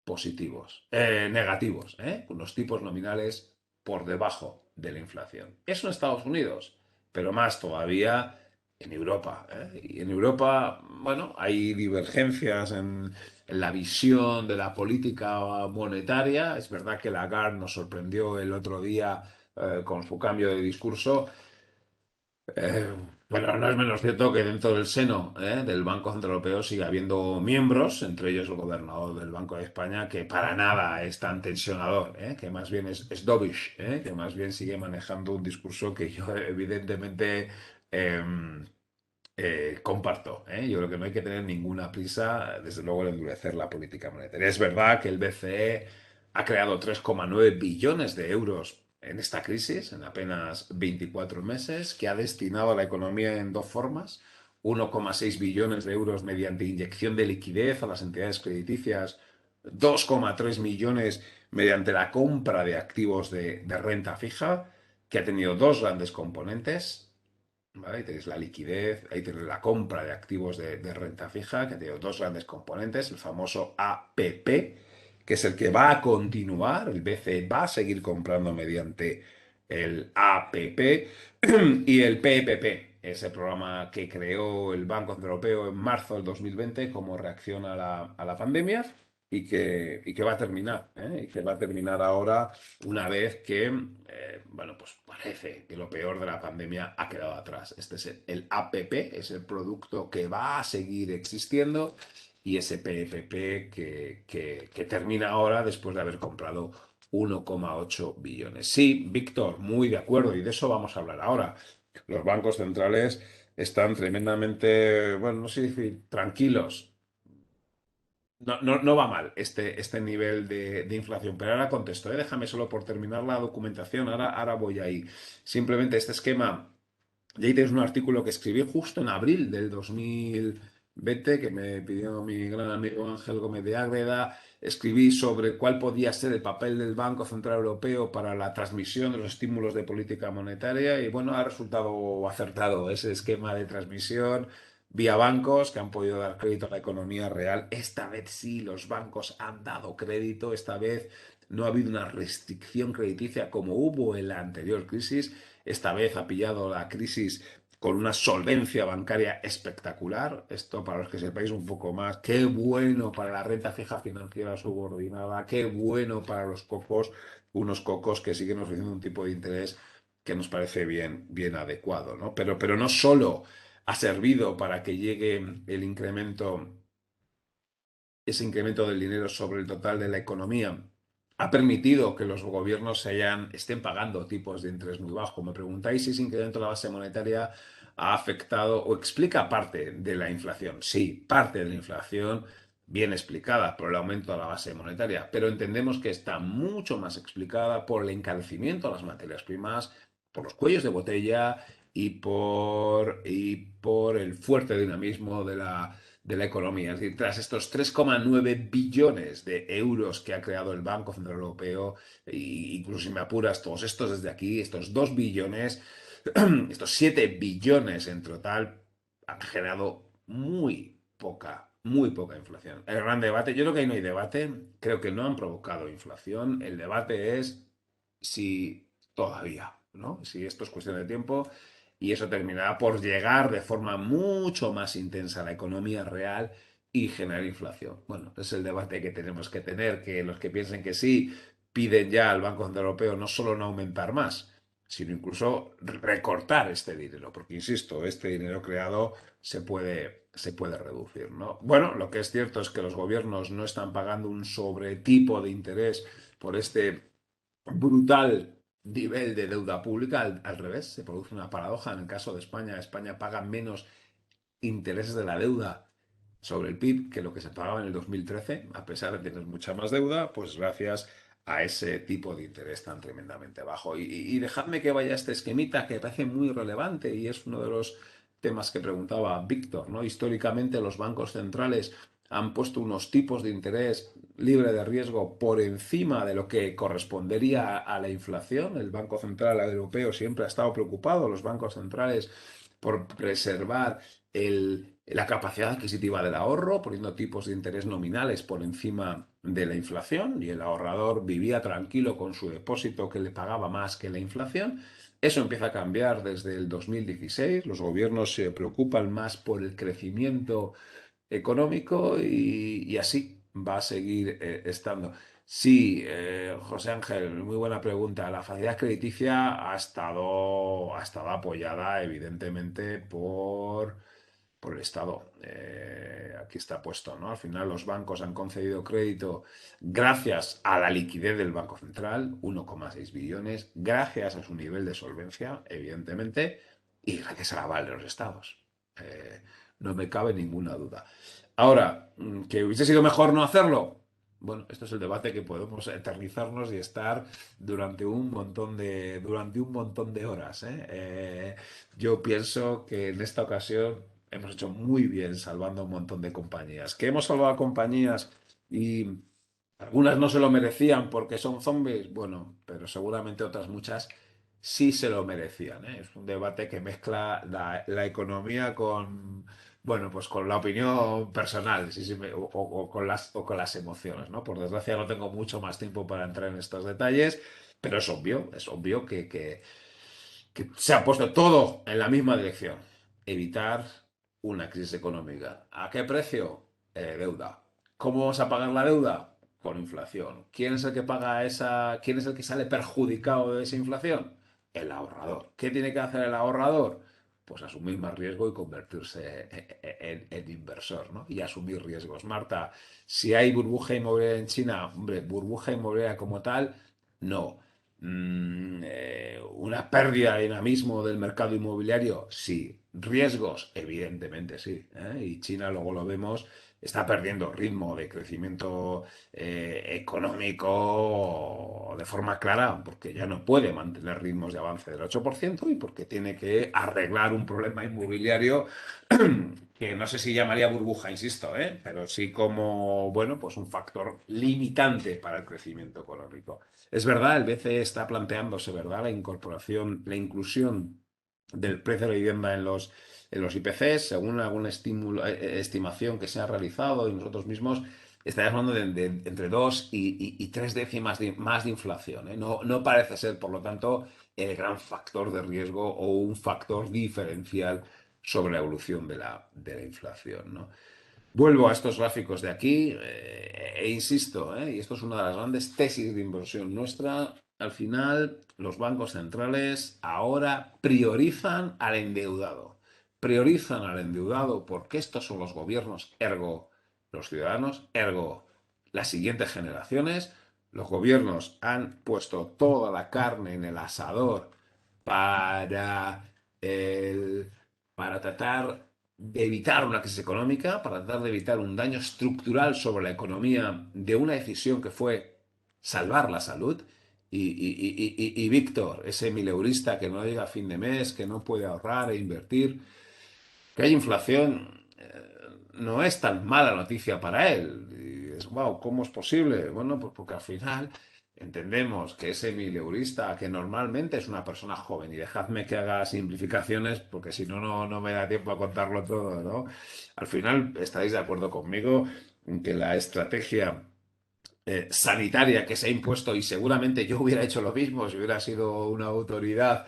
positivos, negativos, con los tipos nominales por debajo de la inflación. Eso en Estados Unidos, pero más todavía en Europa. Y en Europa, bueno, hay divergencias en la visión de la política monetaria. Es verdad que Lagarde nos sorprendió el otro día con su cambio de discurso. Eh, bueno, no es menos cierto que dentro del seno, del Banco Central Europeo sigue habiendo miembros, entre ellos el gobernador del Banco de España, que para nada es tan tensionador, que más bien es dovish, que más bien sigue manejando un discurso que yo evidentemente em, comparto. Yo creo que no hay que tener ninguna prisa, desde luego, en endurecer la política monetaria. Es verdad que el BCE ha creado 3,9 billones de euros en esta crisis, en apenas 24 meses, que ha destinado a la economía en dos formas. 1,6 billones de euros mediante inyección de liquidez a las entidades crediticias, 2,3 millones mediante la compra de activos de renta fija, que ha tenido dos grandes componentes. ¿Vale? Ahí tenéis la liquidez, ahí tenéis la compra de activos de renta fija, que tiene dos grandes componentes, el famoso APP, que es el que va a continuar, el BCE va a seguir comprando mediante el APP y el PEPP, ese programa que creó el Banco Central Europeo en marzo del 2020 como reacción a la pandemia y que va a terminar, ¿eh? Y que va a terminar ahora una vez que, bueno, pues parece que lo peor de la pandemia ha quedado atrás. Este es el APP, es el producto que va a seguir existiendo y ese PPP que termina ahora después de haber comprado 1,8 billones. Sí, Víctor, muy de acuerdo y de eso vamos a hablar ahora. Los bancos centrales están tremendamente, bueno, no sé si tranquilos. No va mal este nivel de inflación, pero ahora contesto, ¿eh? Déjame solo por terminar la documentación, ahora voy ahí. Simplemente este esquema, y ahí tienes un artículo que escribí justo en abril del 2020 que me pidió mi gran amigo Ángel Gómez de Ágreda. Escribí sobre cuál podía ser el papel del Banco Central Europeo para la transmisión de los estímulos de política monetaria y bueno, ha resultado acertado ese esquema de transmisión vía bancos que han podido dar crédito a la economía real. Esta vez sí, los bancos han dado crédito, esta vez no ha habido una restricción crediticia como hubo en la anterior crisis. Esta vez ha pillado la crisis con una solvencia bancaria espectacular. Esto, para los que sepáis un poco más, qué bueno para la renta fija financiera subordinada, qué bueno para los cocos, unos cocos que siguen ofreciendo un tipo de interés que nos parece bien adecuado, ¿no? Pero no solo ha servido para que llegue el incremento, ese incremento del dinero sobre el total de la economía, ha permitido que los gobiernos estén pagando tipos de interés muy bajos. Me preguntáis si ese incremento de la base monetaria ha afectado o explica parte de la inflación. Sí, parte de la inflación bien explicada por el aumento de la base monetaria, pero entendemos que está mucho más explicada por el encarecimiento de las materias primas, por los cuellos de botella y por el fuerte dinamismo de la economía. Es decir, tras estos 3,9 billones de euros que ha creado el Banco Central Europeo, e incluso si me apuras, todos estos desde aquí, estos 2 billones, estos 7 billones en total, han generado muy poca inflación. El gran debate, yo creo que ahí no hay debate, creo que no han provocado inflación. El debate es si todavía, ¿no? Si esto es cuestión de tiempo y eso terminará por llegar de forma mucho más intensa a la economía real y generar inflación. Bueno, es el debate que tenemos que tener, que los que piensen que sí piden ya al Banco Central Europeo no solo no aumentar más, sino incluso recortar este dinero, porque insisto, este dinero creado se puede reducir, ¿no? Bueno, lo que es cierto es que los gobiernos no están pagando un sobretipo de interés por este brutal nivel de deuda pública, al revés, se produce una paradoja. En el caso de España, España paga menos intereses de la deuda sobre el PIB que lo que se pagaba en el 2013, a pesar de tener mucha más deuda, pues gracias a ese tipo de interés tan tremendamente bajo. Y dejadme que vaya a este esquemita que me parece muy relevante y es uno de los temas que preguntaba Víctor, ¿no? Históricamente los bancos centrales han puesto unos tipos de interés libre de riesgo por encima de lo que correspondería a la inflación. El Banco Central Europeo siempre ha estado preocupado, los bancos centrales, por preservar la capacidad adquisitiva del ahorro, poniendo tipos de interés nominales por encima de la inflación y el ahorrador vivía tranquilo con su depósito que le pagaba más que la inflación. Eso empieza a cambiar desde el 2016. Los gobiernos se preocupan más por el crecimiento económico y así va a seguir estando. Sí, José Ángel, muy buena pregunta. La facilidad crediticia ha estado apoyada evidentemente por el Estado. Aquí está puesto, ¿no? Al final los bancos han concedido crédito gracias a la liquidez del Banco Central, 1,6 billones, gracias a su nivel de solvencia, evidentemente, y gracias al aval de los Estados. Eh, no me cabe ninguna duda. Ahora, ¿que hubiese sido mejor no hacerlo? Bueno, esto es el debate que podemos eternizarnos y estar durante un montón de horas, ¿eh? Yo pienso que en esta ocasión hemos hecho muy bien salvando un montón de compañías. Que hemos salvado compañías y algunas no se lo merecían porque son zombies, bueno, pero seguramente otras muchas sí se lo merecían, ¿eh? Es un debate que mezcla la economía Bueno, pues con la opinión personal, sí, sí, o con las emociones, ¿no? Por desgracia no tengo mucho más tiempo para entrar en estos detalles, pero es obvio que se ha puesto todo en la misma dirección. Evitar una crisis económica. ¿A qué precio? Deuda. ¿Cómo vamos a pagar la deuda? Con inflación. ¿Quién es el que paga esa? ¿Quién es el que sale perjudicado de esa inflación? El ahorrador. ¿Qué tiene que hacer el ahorrador? Pues asumir más riesgo y convertirse en inversor, ¿no? Y asumir riesgos. Marta, si hay burbuja inmobiliaria en China, hombre, burbuja inmobiliaria como tal, no. Una pérdida de dinamismo del mercado inmobiliario, sí. Riesgos, evidentemente sí. ¿Eh? Y China, luego lo vemos, está perdiendo ritmo de crecimiento económico de forma clara, porque ya no puede mantener ritmos de avance del 8% y porque tiene que arreglar un problema inmobiliario que no sé si llamaría burbuja, insisto, ¿eh? Pero sí como, bueno, pues un factor limitante para el crecimiento económico. Es verdad, el BCE está planteándose, ¿verdad?, la incorporación, la inclusión del precio de la vivienda en los IPCs, según alguna estimación que se ha realizado y nosotros mismos, estaríamos hablando de entre 2 y 3 décimas más de inflación, ¿eh? No, no parece ser, por lo tanto, el gran factor de riesgo o un factor diferencial sobre la evolución de la inflación, ¿no? Vuelvo a estos gráficos de aquí e insisto, y esto es una de las grandes tesis de inversión nuestra, al final los bancos centrales ahora priorizan al endeudado porque estos son los gobiernos, ergo los ciudadanos, ergo las siguientes generaciones. Los gobiernos han puesto toda la carne en el asador para, el, para tratar de evitar una crisis económica, para tratar de evitar un daño estructural sobre la economía de una decisión que fue salvar la salud. Y Víctor, ese mileurista que no llega a fin de mes, que no puede ahorrar e invertir, que hay inflación, no es tan mala noticia para él. Y es, wow, ¿cómo es posible? Bueno, pues porque al final entendemos que ese mileurista, que normalmente es una persona joven, y dejadme que haga simplificaciones, porque si no, no me da tiempo a contarlo todo, ¿no? Al final estaréis de acuerdo conmigo en que la estrategia sanitaria que se ha impuesto, y seguramente yo hubiera hecho lo mismo si hubiera sido una autoridad,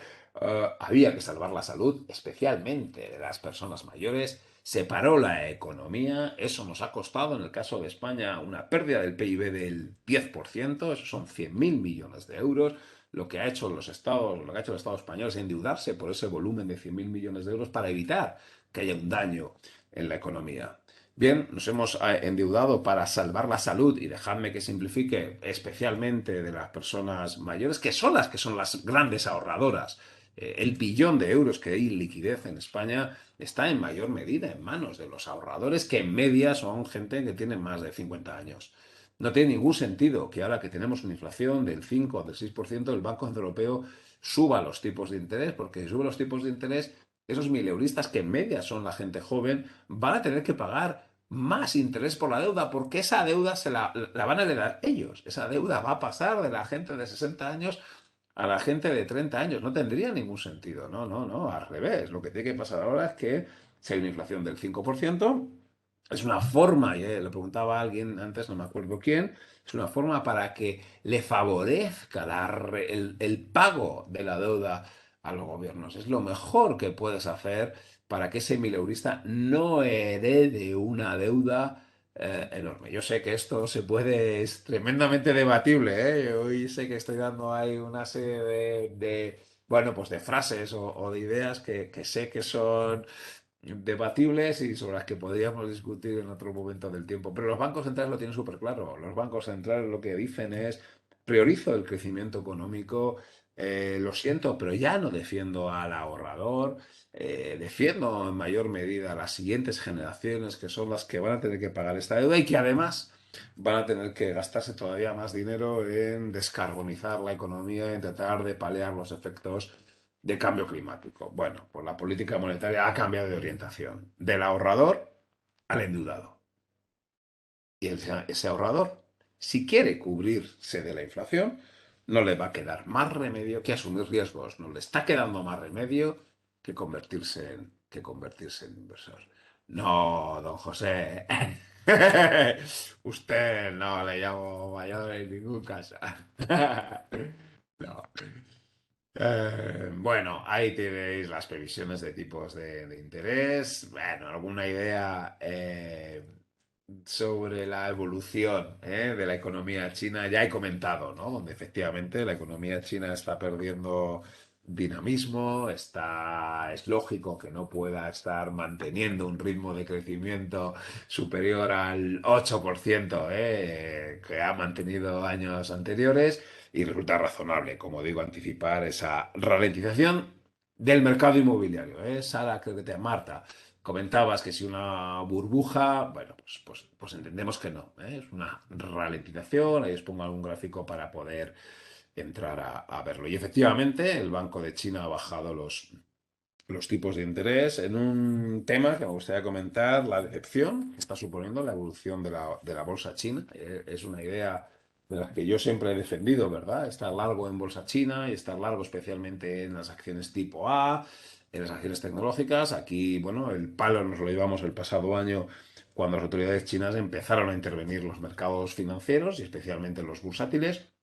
había que salvar la salud, especialmente de las personas mayores, se paró la economía, eso nos ha costado en el caso de España una pérdida del PIB del 10%, eso son 100.000 millones de euros. Lo que ha hecho los estados, lo que ha hecho el Estado español es endeudarse por ese volumen de 100.000 millones de euros para evitar que haya un daño en la economía. Bien, nos hemos endeudado para salvar la salud y dejadme que simplifique, especialmente de las personas mayores, que son las grandes ahorradoras. El billón de euros que hay en liquidez en España está en mayor medida en manos de los ahorradores, que en media son gente que tiene más de 50 años. No tiene ningún sentido que ahora que tenemos una inflación del 5 o del 6%, el Banco Central Europeo suba los tipos de interés, porque si sube los tipos de interés, esos mileuristas que en media son la gente joven, van a tener que pagar más interés por la deuda, porque esa deuda la van a heredar ellos. Esa deuda va a pasar de la gente de 60 años a la gente de 30 años. No tendría ningún sentido. No, no, no. Al revés. Lo que tiene que pasar ahora es que si hay una inflación del 5%, es una forma, y le preguntaba a alguien antes, no me acuerdo quién, es una forma para que le favorezca el pago de la deuda a los gobiernos. Es lo mejor que puedes hacer para que ese mileurista no herede una deuda enorme. Yo sé que esto se puede, es tremendamente debatible, ¿eh? Hoy sé que estoy dando ahí una serie bueno, pues de frases o de ideas que sé que son debatibles y sobre las que podríamos discutir en otro momento del tiempo. Pero los bancos centrales lo tienen súper claro. Los bancos centrales lo que dicen es, priorizo el crecimiento económico, lo siento, pero ya no defiendo al ahorrador, defiendo en mayor medida a las siguientes generaciones, que son las que van a tener que pagar esta deuda y que además van a tener que gastarse todavía más dinero en descarbonizar la economía, en tratar de paliar los efectos de cambio climático. Bueno, pues la política monetaria ha cambiado de orientación, del ahorrador al endeudado. Y ese ahorrador, si quiere cubrirse de la inflación, no le va a quedar más remedio que asumir riesgos, no le está quedando más remedio que convertirse en inversor. No, don José. Usted no le llamo mayor en ningún caso. No. Bueno, ahí tenéis las previsiones de tipos de interés. Bueno, alguna idea sobre la evolución de la economía china. Ya he comentado, ¿no? Donde efectivamente la economía china está perdiendo dinamismo, es lógico que no pueda estar manteniendo un ritmo de crecimiento superior al 8% que ha mantenido años anteriores y resulta razonable, como digo, anticipar esa ralentización del mercado inmobiliario. Sara, creo que te Marta, comentabas que si una burbuja, bueno, pues entendemos que no, es una ralentización, ahí os pongo algún gráfico para poder entrar a verlo. Y efectivamente, el Banco de China ha bajado los tipos de interés en un tema que me gustaría comentar, la decepción que está suponiendo la evolución de la bolsa china. Es una idea de la que yo siempre he defendido, ¿verdad? Estar largo en bolsa china y estar largo especialmente en las acciones tipo A, en las acciones tecnológicas. Aquí, bueno, el palo nos lo llevamos el pasado año cuando las autoridades chinas empezaron a intervenir los mercados financieros y especialmente los bursátiles.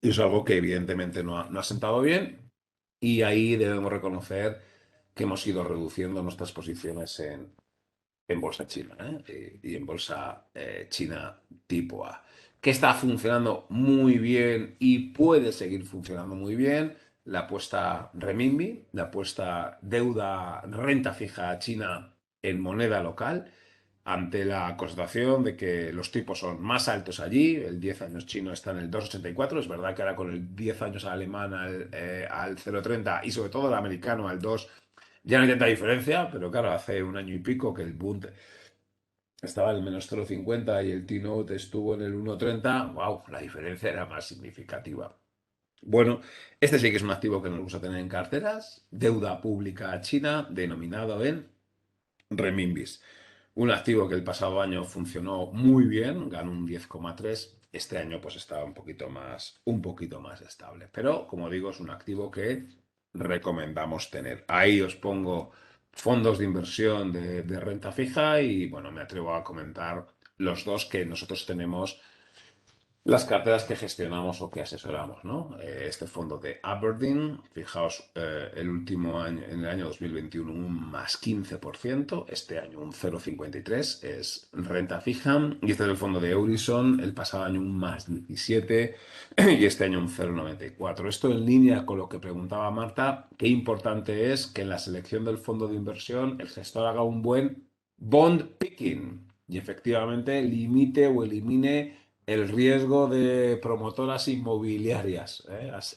Y es algo que evidentemente no ha sentado bien y ahí debemos reconocer que hemos ido reduciendo nuestras posiciones en bolsa china y en bolsa china tipo A, que está funcionando muy bien y puede seguir funcionando muy bien. La apuesta renminbi, la apuesta deuda renta fija china en moneda local ante la constatación de que los tipos son más altos allí, el 10 años chino está en el 2,84, es verdad que ahora con el 10 años alemán al 0,30 y sobre todo el americano al 2 ya no hay tanta diferencia, pero claro, hace un año y pico que el Bund estaba en el menos 0,50 y el T-Note estuvo en el 1,30, wow, la diferencia era más significativa. Bueno, este sí que es un activo que nos gusta tener en carteras, deuda pública china denominado en renminbis. Un activo que el pasado año funcionó muy bien, ganó un 10,3. Este año pues estaba un poquito más estable. Pero como digo, es un activo que recomendamos tener. Ahí os pongo fondos de inversión de renta fija y bueno, me atrevo a comentar los dos que nosotros tenemos las carteras que gestionamos o que asesoramos, ¿no? Este fondo de Aberdeen, fijaos, el último año, en el año 2021, un más 15%, este año un 0,53%, es renta fija, y este es el fondo de Eurison, el pasado año un más 17% y este año un 0,94%. Esto en línea con lo que preguntaba Marta, qué importante es que en la selección del fondo de inversión el gestor haga un buen bond picking y efectivamente limite o elimine el riesgo de promotoras inmobiliarias.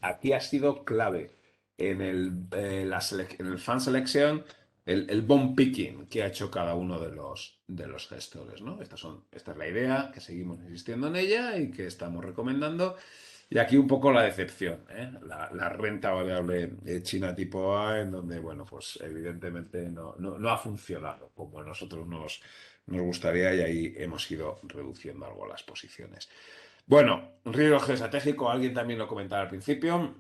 Aquí ha sido clave en el fan selection el bond picking que ha hecho cada uno de los gestores, ¿no? Esta es la idea, que seguimos insistiendo en ella y que estamos recomendando. Y aquí un poco la decepción, la renta variable china tipo A, en donde, bueno, pues evidentemente no ha funcionado como a nosotros nos gustaría y ahí hemos ido reduciendo algo las posiciones. Bueno, riesgo geoestratégico, alguien también lo comentaba al principio.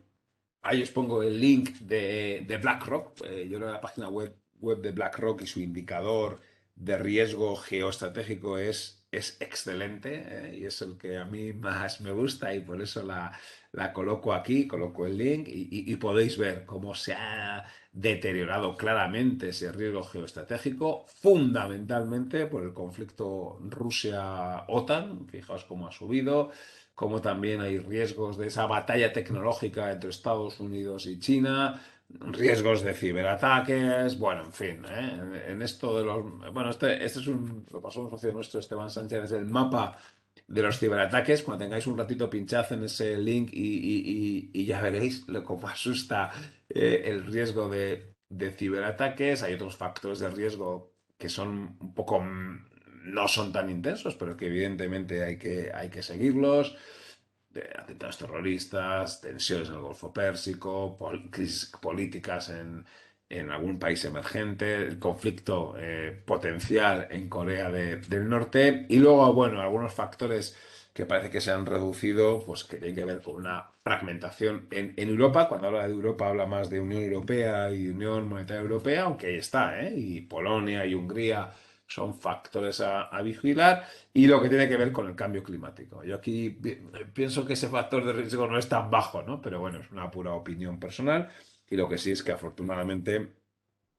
Ahí os pongo el link de BlackRock. Yo creo que la página web de BlackRock y su indicador de riesgo geoestratégico es excelente y es el que a mí más me gusta y por eso la coloco aquí, coloco el link y podéis ver cómo se ha deteriorado claramente ese riesgo geoestratégico, fundamentalmente por el conflicto Rusia-OTAN. Fijaos cómo ha subido, como también hay riesgos de esa batalla tecnológica entre Estados Unidos y China, riesgos de ciberataques, bueno, en fin, en esto de los... Bueno, este lo pasó un socio nuestro, Esteban Sánchez, es el mapa de los ciberataques. Cuando tengáis un ratito, pinchad en ese link y ya veréis lo cómo asusta el riesgo de ciberataques. Hay otros factores de riesgo que son un poco no son tan intensos, pero que evidentemente hay que seguirlos. Atentados terroristas, tensiones en el Golfo Pérsico, crisis políticas en algún país emergente, el conflicto potencial en Corea del Norte y luego, bueno, algunos factores que parece que se han reducido, pues que tiene que ver con una fragmentación en Europa. Cuando habla de Europa habla más de Unión Europea y Unión Monetaria Europea, aunque ahí está, ¿eh? Y Polonia y Hungría son factores a vigilar, y lo que tiene que ver con el cambio climático. Yo aquí pienso que ese factor de riesgo no es tan bajo, ¿no? Pero bueno, es una pura opinión personal, y lo que sí es que afortunadamente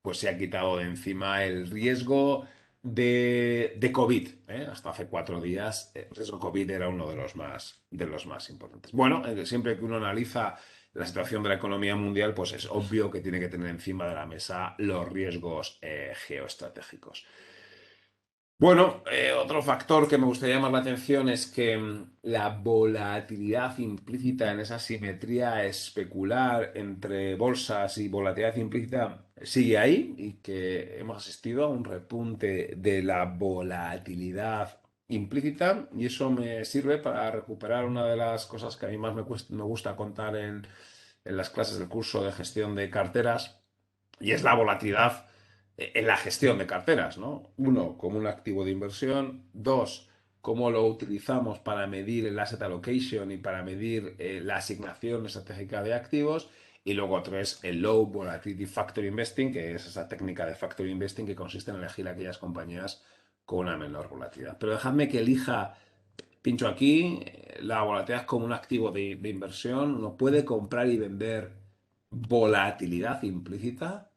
pues se ha quitado de encima el riesgo de COVID, ¿eh? Hasta hace 4 días, el riesgo COVID era uno de los más importantes. Bueno, siempre que uno analiza la situación de la economía mundial, pues es obvio que tiene que tener encima de la mesa los riesgos geoestratégicos. Bueno, otro factor que me gustaría llamar la atención es que la volatilidad implícita en esa simetría especular entre bolsas y volatilidad implícita sigue ahí, y que hemos asistido a un repunte de la volatilidad implícita, y eso me sirve para recuperar una de las cosas que a mí más me gusta contar en las clases del curso de gestión de carteras, y es la volatilidad en la gestión de carteras, ¿no? Uno, como un activo de inversión. Dos, cómo lo utilizamos para medir el asset allocation y para medir la asignación estratégica de activos. Y luego tres, el low volatility factor investing, que es esa técnica de factor investing que consiste en elegir aquellas compañías con una menor volatilidad. Pero dejadme que elija, pincho aquí, la volatilidad como un activo de inversión. Uno puede comprar y vender volatilidad implícita,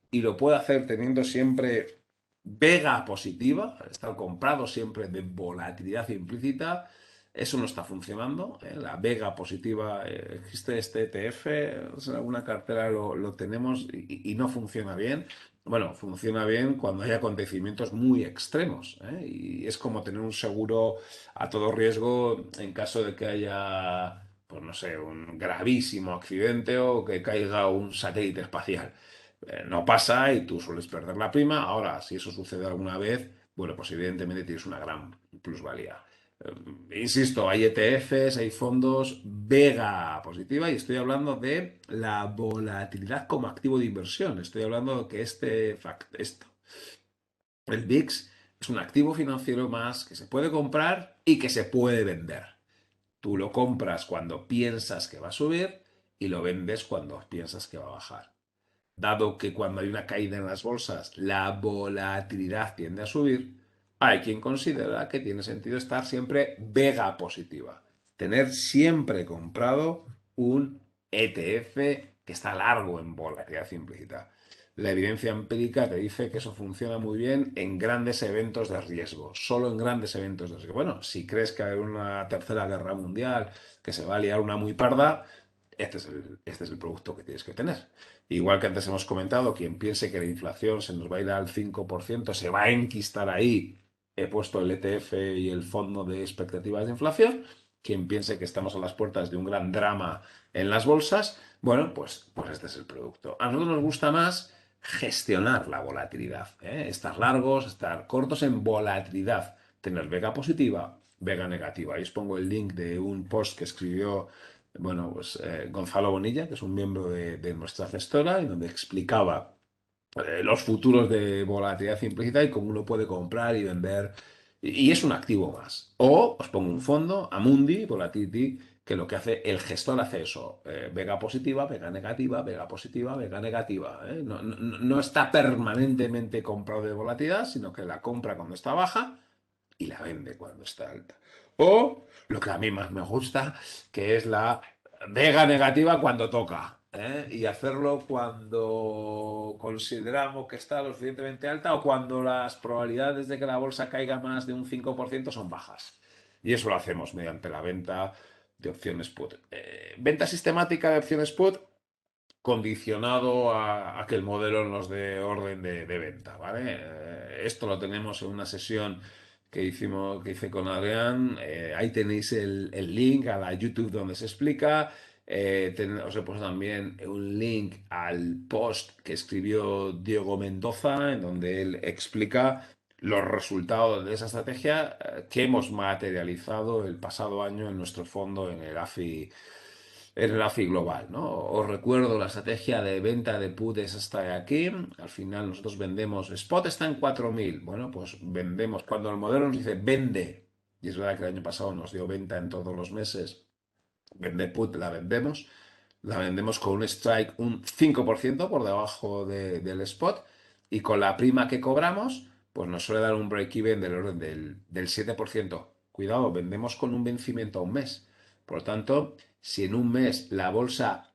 y lo puede hacer teniendo siempre vega positiva, estar comprado siempre de volatilidad implícita. Eso no está funcionando, ¿eh? La vega positiva, existe este ETF, en alguna cartera lo tenemos, y no funciona bien. Bueno, funciona bien cuando hay acontecimientos muy extremos, ¿eh? Y es como tener un seguro a todo riesgo en caso de que haya, pues no sé, un gravísimo accidente o que caiga un satélite espacial. No pasa y tú sueles perder la prima. Ahora, si eso sucede alguna vez, bueno, pues evidentemente tienes una gran plusvalía. Insisto, hay ETFs, hay fondos vega positiva, y estoy hablando de la volatilidad como activo de inversión. Estoy hablando de que el VIX, es un activo financiero más que se puede comprar y que se puede vender. Tú lo compras cuando piensas que va a subir y lo vendes cuando piensas que va a bajar. Dado que cuando hay una caída en las bolsas la volatilidad tiende a subir, hay quien considera que tiene sentido estar siempre vega positiva. Tener siempre comprado un ETF que está largo en volatilidad implícita. La evidencia empírica te dice que eso funciona muy bien en grandes eventos de riesgo, solo en grandes eventos de riesgo. Bueno, si crees que hay una tercera guerra mundial, que se va a liar una muy parda, este es el producto que tienes que tener. Igual que antes hemos comentado, quien piense que la inflación se nos va a ir al 5%, se va a enquistar ahí. He puesto el ETF y el fondo de expectativas de inflación. Quien piense que estamos a las puertas de un gran drama en las bolsas, bueno, pues este es el producto. A nosotros nos gusta más gestionar la volatilidad, ¿eh? Estar largos, estar cortos en volatilidad, tener vega positiva, vega negativa. Ahí os pongo el link de un post que escribió, bueno, pues Gonzalo Bonilla, que es un miembro de nuestra gestora, en donde explicaba los futuros de volatilidad implícita y cómo uno puede comprar y vender, y es un activo más. O os pongo un fondo, Amundi Volatility, que lo que hace, el gestor hace eso, vega positiva, vega negativa, vega positiva, vega negativa, ¿eh? No está permanentemente comprado de volatilidad, sino que la compra cuando está baja y la vende cuando está alta. O lo que a mí más me gusta, que es la vega negativa cuando toca, ¿eh? Y hacerlo cuando consideramos que está lo suficientemente alta o cuando las probabilidades de que la bolsa caiga más de un 5% son bajas. Y eso lo hacemos mediante la venta de opciones put. Venta sistemática de opciones put, condicionado a que el modelo nos dé orden de venta, ¿vale? Esto lo tenemos en una sesión que hice con Adrián. Ahí tenéis el link a la YouTube donde se explica. Os he puesto también un link al post que escribió Diego Mendoza, en donde él explica los resultados de esa estrategia que hemos materializado el pasado año en nuestro fondo en el AFI global, ¿no? Os recuerdo, la estrategia de venta de put es esta de aquí. Al final nosotros vendemos, spot está en 4.000. Bueno, pues vendemos. Cuando el modelo nos dice vende, y es verdad que el año pasado nos dio venta en todos los meses, vender put la vendemos con un strike un 5% por debajo del spot y con la prima que cobramos, pues nos suele dar un break-even del orden del 7%. Cuidado, vendemos con un vencimiento a un mes. Por lo tanto, si en un mes la bolsa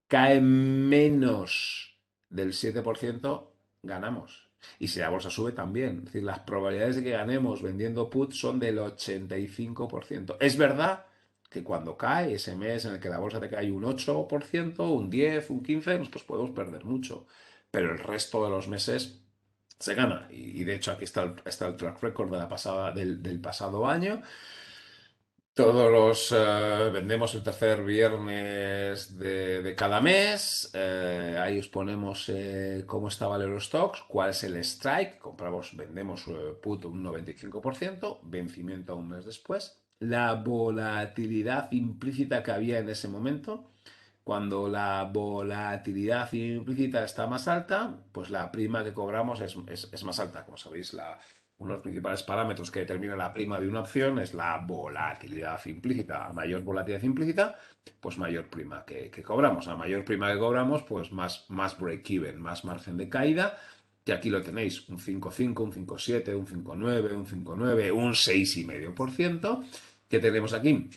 cae menos del 7%, ganamos. Y si la bolsa sube también. Es decir, las probabilidades de que ganemos vendiendo put son del 85%. Es verdad que cuando cae ese mes en el que la bolsa te cae un 8%, un 10, un 15%, pues podemos perder mucho. Pero el resto de los meses se gana. Y de hecho aquí está el track record del pasado año. Todos los vendemos el tercer viernes de cada mes. Ahí os ponemos cómo estaba el Eurostoxx, cuál es el strike. Compramos, vendemos put un 95%, vencimiento un mes después. La volatilidad implícita que había en ese momento. Cuando la volatilidad implícita está más alta, pues la prima que cobramos es más alta. Como sabéis, uno de los principales parámetros que determina la prima de una opción es la volatilidad implícita. A mayor volatilidad implícita, pues mayor prima que cobramos. A mayor prima que cobramos, pues más break-even, más margen de caída. Que aquí lo tenéis, un 5,5, un 5,7, un 5,9, un 5,9, un 6,5%. ¿Qué tenemos aquí?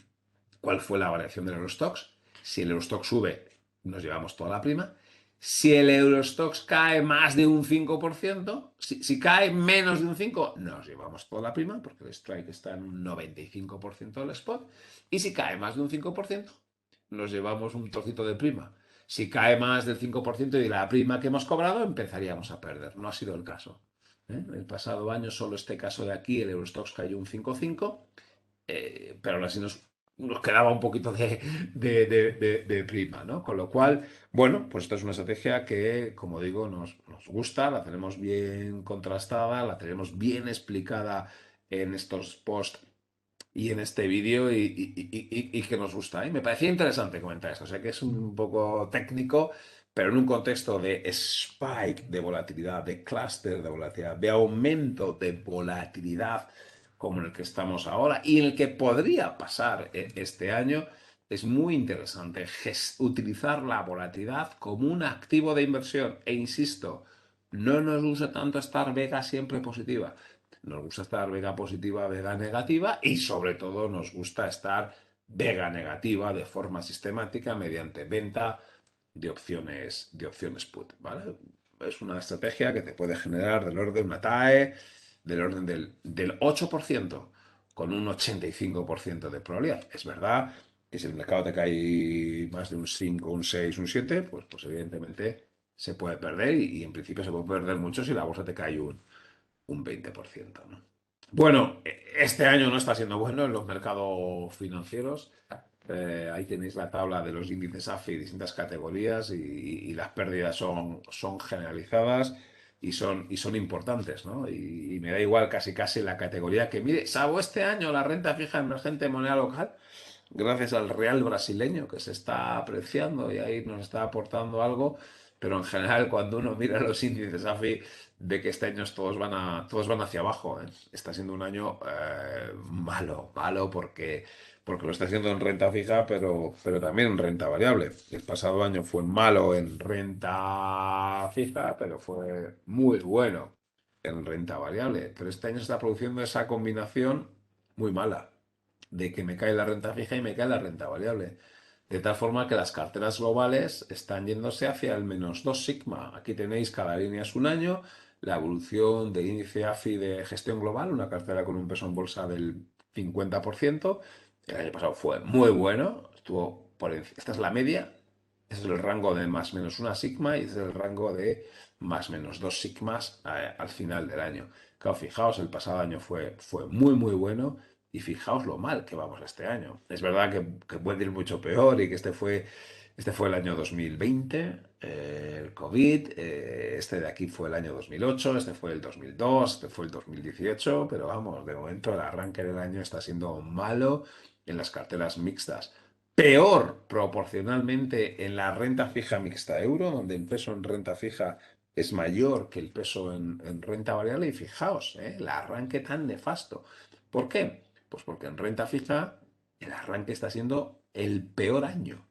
¿Cuál fue la variación del Eurostoxx? Si el Eurostoxx sube, nos llevamos toda la prima. Si el Eurostoxx cae más de un 5%, si cae menos de un 5%, nos llevamos toda la prima, porque el strike está en un 95% del spot. Y si cae más de un 5%, nos llevamos un trocito de prima. Si cae más del 5% de la prima que hemos cobrado, empezaríamos a perder. No ha sido el caso. El pasado año, solo este caso de aquí, el Eurostoxx cayó un 5,5%, pero aún así nos quedaba un poquito de prima, ¿no? Con lo cual, bueno, pues esto es una estrategia que, como digo, nos gusta, la tenemos bien contrastada, la tenemos bien explicada en estos posts y en este vídeo y que nos gusta. Y me parecía interesante comentar esto. O sea que es un poco técnico, pero en un contexto de spike de volatilidad, de clúster de volatilidad, de aumento de volatilidad como en el que estamos ahora y en el que podría pasar este año, es muy interesante utilizar la volatilidad como un activo de inversión. E insisto, no nos gusta tanto estar vega siempre positiva. Nos gusta estar vega positiva, vega negativa y sobre todo nos gusta estar vega negativa de forma sistemática mediante venta de opciones put, ¿vale? Es una estrategia que te puede generar del orden de una TAE, del orden del 8% con un 85% de probabilidad. Es verdad que si el mercado te cae más de un 5, un 6, un 7, pues evidentemente se puede perder y en principio se puede perder mucho si la bolsa te cae un 20%, ¿no? Bueno, este año no está siendo bueno en los mercados financieros. Ahí tenéis la tabla de los índices AFI, distintas categorías y las pérdidas son generalizadas y son importantes, ¿no? Y me da igual casi casi la categoría que mire, salvo este año la renta fija emergente de moneda local, gracias al real brasileño que se está apreciando y ahí nos está aportando algo, pero en general cuando uno mira los índices AFI ve que este año todos van hacia abajo, ¿eh? Está siendo un año malo porque lo está haciendo en renta fija, pero también en renta variable. El pasado año fue malo en renta fija, pero fue muy bueno en renta variable. Pero este año se está produciendo esa combinación muy mala de que me cae la renta fija y me cae la renta variable. De tal forma que las carteras globales están yéndose hacia el -2 sigma. Aquí tenéis cada línea es un año, la evolución del índice AFI de gestión global, una cartera con un peso en bolsa del 50%. El año pasado fue muy bueno, estuvo por encima. Esta es la media, ese es el rango de +/- sigma y ese es el rango de +/- 2 sigmas al final del año. Claro, fijaos, el pasado año fue muy bueno y fijaos lo mal que vamos este año. Es verdad que puede ir mucho peor y que este fue el año 2020, el COVID, este de aquí fue el año 2008, este fue el 2002, este fue el 2018, pero vamos, de momento el arranque del año está siendo malo en las carteras mixtas. Peor proporcionalmente en la renta fija mixta euro, donde el peso en renta fija es mayor que el peso en renta variable. Y fijaos, el arranque tan nefasto. ¿Por qué? Pues porque en renta fija el arranque está siendo el peor año.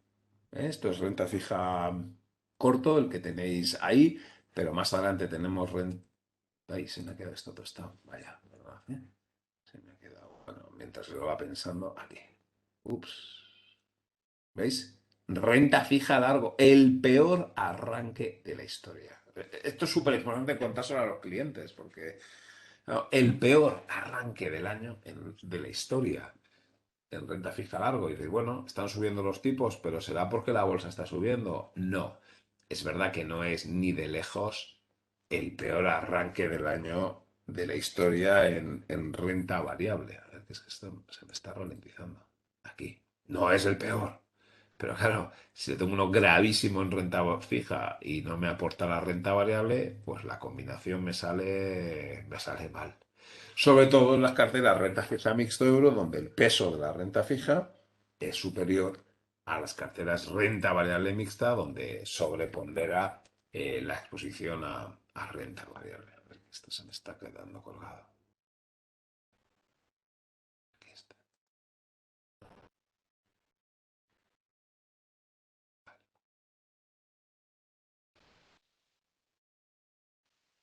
Esto es renta fija corto, el que tenéis ahí, pero más adelante tenemos renta... Ahí se me ha quedado esto tostado. Vaya, ¿verdad? Se me ha quedado... Bueno, mientras lo va pensando, aquí. Ups. ¿Veis? Renta fija largo, el peor arranque de la historia. Esto es súper importante contárselo a los clientes, porque no, el peor arranque del año de la historia en renta fija largo. Y dices, bueno, están subiendo los tipos, pero ¿será porque la bolsa está subiendo? No. Es verdad que no es ni de lejos el peor arranque del año de la historia en renta variable. A ver, que es que esto se me está ralentizando. Aquí. No es el peor. Pero claro, si tengo uno gravísimo en renta fija y no me aporta la renta variable, pues la combinación me sale mal. Sobre todo en las carteras renta fija mixto euro, donde el peso de la renta fija es superior a las carteras renta variable mixta, donde sobrepondera la exposición a renta variable. A ver, esto se me está quedando colgado. Aquí está.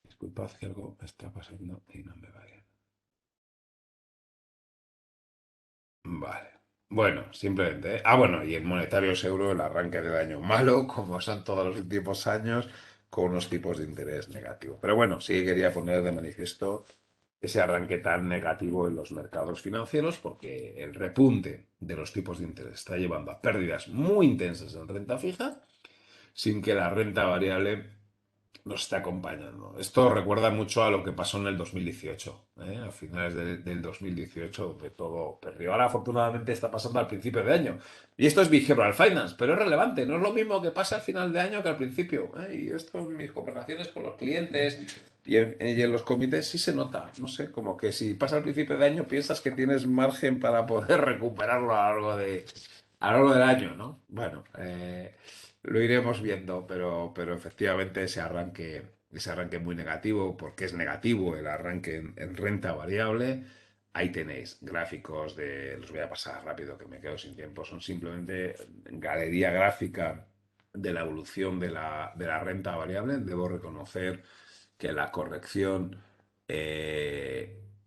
Disculpad que algo me está pasando y no me va bien. Vale. Bueno, simplemente. Bueno, y en monetarios euro el arranque del año malo, como son todos los últimos años, con unos tipos de interés negativos. Pero bueno, sí quería poner de manifiesto ese arranque tan negativo en los mercados financieros, porque el repunte de los tipos de interés está llevando a pérdidas muy intensas en renta fija, sin que la renta variable nos está acompañando. Esto recuerda mucho a lo que pasó en el 2018, ¿eh? A finales del 2018, donde todo perdió. Ahora, afortunadamente, está pasando al principio de año. Y esto es behavioral finance, pero es relevante. No es lo mismo que pasa al final de año que al principio, ¿eh? Y esto en mis conversaciones con los clientes y en los comités sí se nota. No sé, como que si pasa al principio de año piensas que tienes margen para poder recuperarlo a lo largo del año, ¿no? Bueno, lo iremos viendo, pero efectivamente ese arranque muy negativo, porque es negativo el arranque en renta variable. Ahí tenéis gráficos los voy a pasar rápido que me quedo sin tiempo, son simplemente galería gráfica de la evolución de la renta variable. Debo reconocer que la corrección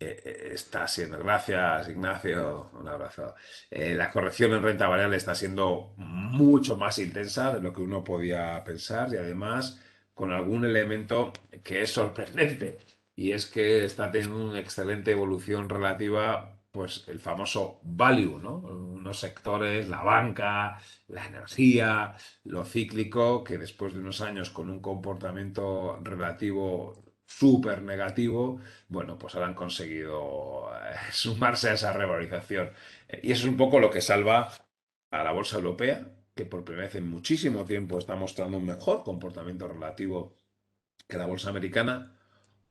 está siendo, gracias Ignacio, un abrazo. La corrección en renta variable está siendo mucho más intensa de lo que uno podía pensar y además con algún elemento que es sorprendente y es que está teniendo una excelente evolución relativa, pues el famoso value, ¿no? Unos sectores, la banca, la energía, lo cíclico, que después de unos años con un comportamiento relativo súper negativo, bueno, pues ahora han conseguido sumarse a esa revalorización. Y eso es un poco lo que salva a la bolsa europea, que por primera vez en muchísimo tiempo está mostrando un mejor comportamiento relativo que la bolsa americana,